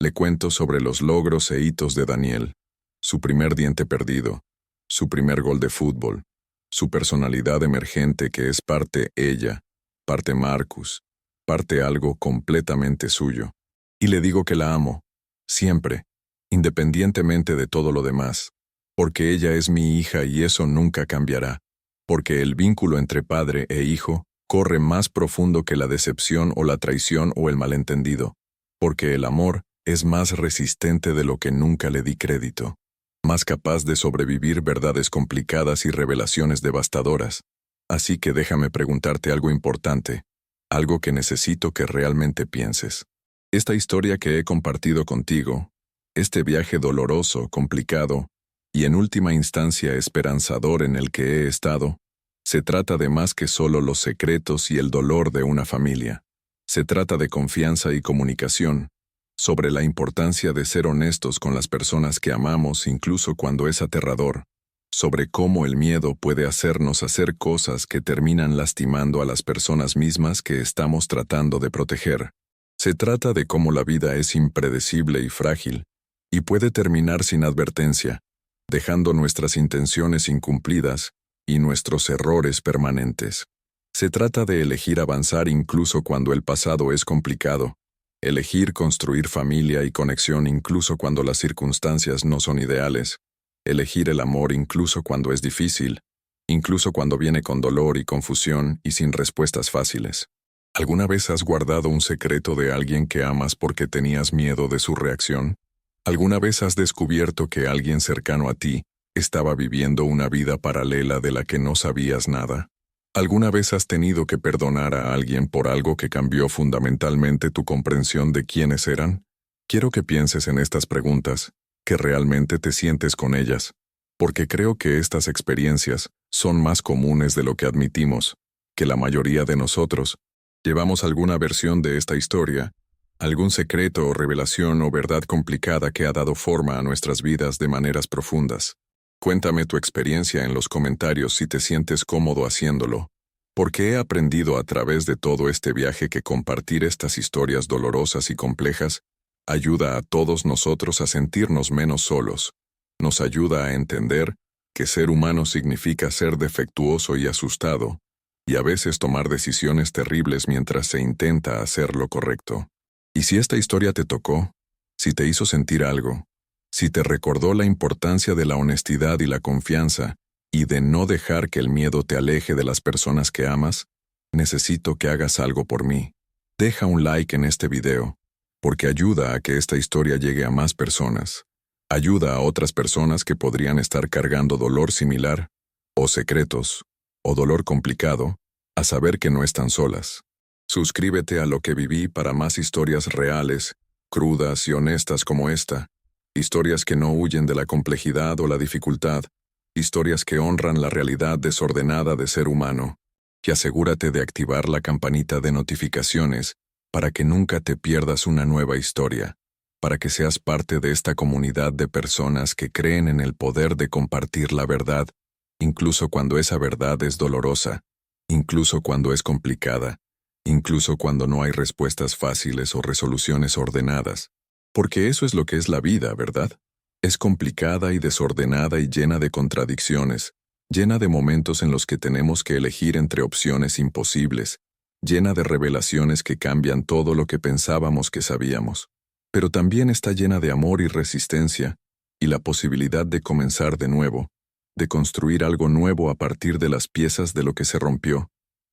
Le cuento sobre los logros e hitos de Daniel, su primer diente perdido, su primer gol de fútbol, su personalidad emergente que es parte ella, parte Marcus, parte algo completamente suyo. Y le digo que la amo, siempre, independientemente de todo lo demás, porque ella es mi hija y eso nunca cambiará, porque el vínculo entre padre e hijo corre más profundo que la decepción o la traición o el malentendido, porque el amor es más resistente de lo que nunca le di crédito, más capaz de sobrevivir verdades complicadas y revelaciones devastadoras. Así que déjame preguntarte algo importante, algo que necesito que realmente pienses. Esta historia que he compartido contigo, este viaje doloroso, complicado, y en última instancia esperanzador en el que he estado, se trata de más que solo los secretos y el dolor de una familia. Se trata de confianza y comunicación, sobre la importancia de ser honestos con las personas que amamos incluso cuando es aterrador, sobre cómo el miedo puede hacernos hacer cosas que terminan lastimando a las personas mismas que estamos tratando de proteger. Se trata de cómo la vida es impredecible y frágil, y puede terminar sin advertencia, dejando nuestras intenciones incumplidas y nuestros errores permanentes. Se trata de elegir avanzar incluso cuando el pasado es complicado, elegir construir familia y conexión incluso cuando las circunstancias no son ideales, elegir el amor incluso cuando es difícil, incluso cuando viene con dolor y confusión y sin respuestas fáciles. ¿Alguna vez has guardado un secreto de alguien que amas porque tenías miedo de su reacción? ¿Alguna vez has descubierto que alguien cercano a ti estaba viviendo una vida paralela de la que no sabías nada? ¿Alguna vez has tenido que perdonar a alguien por algo que cambió fundamentalmente tu comprensión de quiénes eran? Quiero que pienses en estas preguntas, que realmente te sientes con ellas, porque creo que estas experiencias son más comunes de lo que admitimos, que la mayoría de nosotros llevamos alguna versión de esta historia, algún secreto o revelación o verdad complicada que ha dado forma a nuestras vidas de maneras profundas. Cuéntame tu experiencia en los comentarios si te sientes cómodo haciéndolo, porque he aprendido a través de todo este viaje que compartir estas historias dolorosas y complejas ayuda a todos nosotros a sentirnos menos solos, nos ayuda a entender que ser humano significa ser defectuoso y asustado, y a veces tomar decisiones terribles mientras se intenta hacer lo correcto. Y si esta historia te tocó, si te hizo sentir algo, si te recordó la importancia de la honestidad y la confianza, y de no dejar que el miedo te aleje de las personas que amas, necesito que hagas algo por mí. Deja un like en este video, porque ayuda a que esta historia llegue a más personas. Ayuda a otras personas que podrían estar cargando dolor similar, o secretos, o dolor complicado, a saber que no están solas. Suscríbete a Lo que viví para más historias reales, crudas y honestas como esta. Historias que no huyen de la complejidad o la dificultad, historias que honran la realidad desordenada de ser humano. Y asegúrate de activar la campanita de notificaciones para que nunca te pierdas una nueva historia, para que seas parte de esta comunidad de personas que creen en el poder de compartir la verdad, incluso cuando esa verdad es dolorosa, incluso cuando es complicada, incluso cuando no hay respuestas fáciles o resoluciones ordenadas. Porque eso es lo que es la vida, ¿verdad? Es complicada y desordenada y llena de contradicciones, llena de momentos en los que tenemos que elegir entre opciones imposibles, llena de revelaciones que cambian todo lo que pensábamos que sabíamos. Pero también está llena de amor y resistencia, y la posibilidad de comenzar de nuevo, de construir algo nuevo a partir de las piezas de lo que se rompió,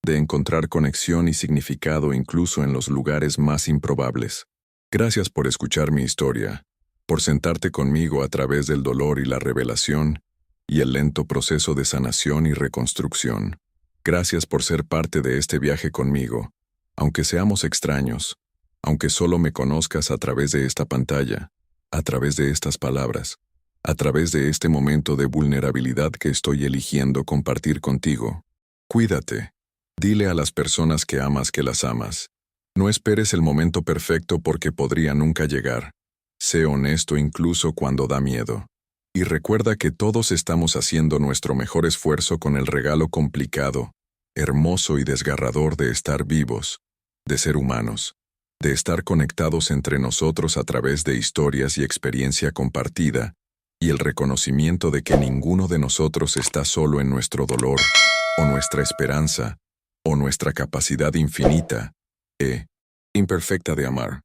de encontrar conexión y significado incluso en los lugares más improbables. Gracias por escuchar mi historia, por sentarte conmigo a través del dolor y la revelación, y el lento proceso de sanación y reconstrucción. Gracias por ser parte de este viaje conmigo, aunque seamos extraños, aunque solo me conozcas a través de esta pantalla, a través de estas palabras, a través de este momento de vulnerabilidad que estoy eligiendo compartir contigo. Cuídate. Dile a las personas que amas que las amas. No esperes el momento perfecto porque podría nunca llegar. Sé honesto incluso cuando da miedo. Y recuerda que todos estamos haciendo nuestro mejor esfuerzo con el regalo complicado, hermoso y desgarrador de estar vivos, de ser humanos, de estar conectados entre nosotros a través de historias y experiencia compartida, y el reconocimiento de que ninguno de nosotros está solo en nuestro dolor, o nuestra esperanza, o nuestra capacidad infinita, imperfecta de amar.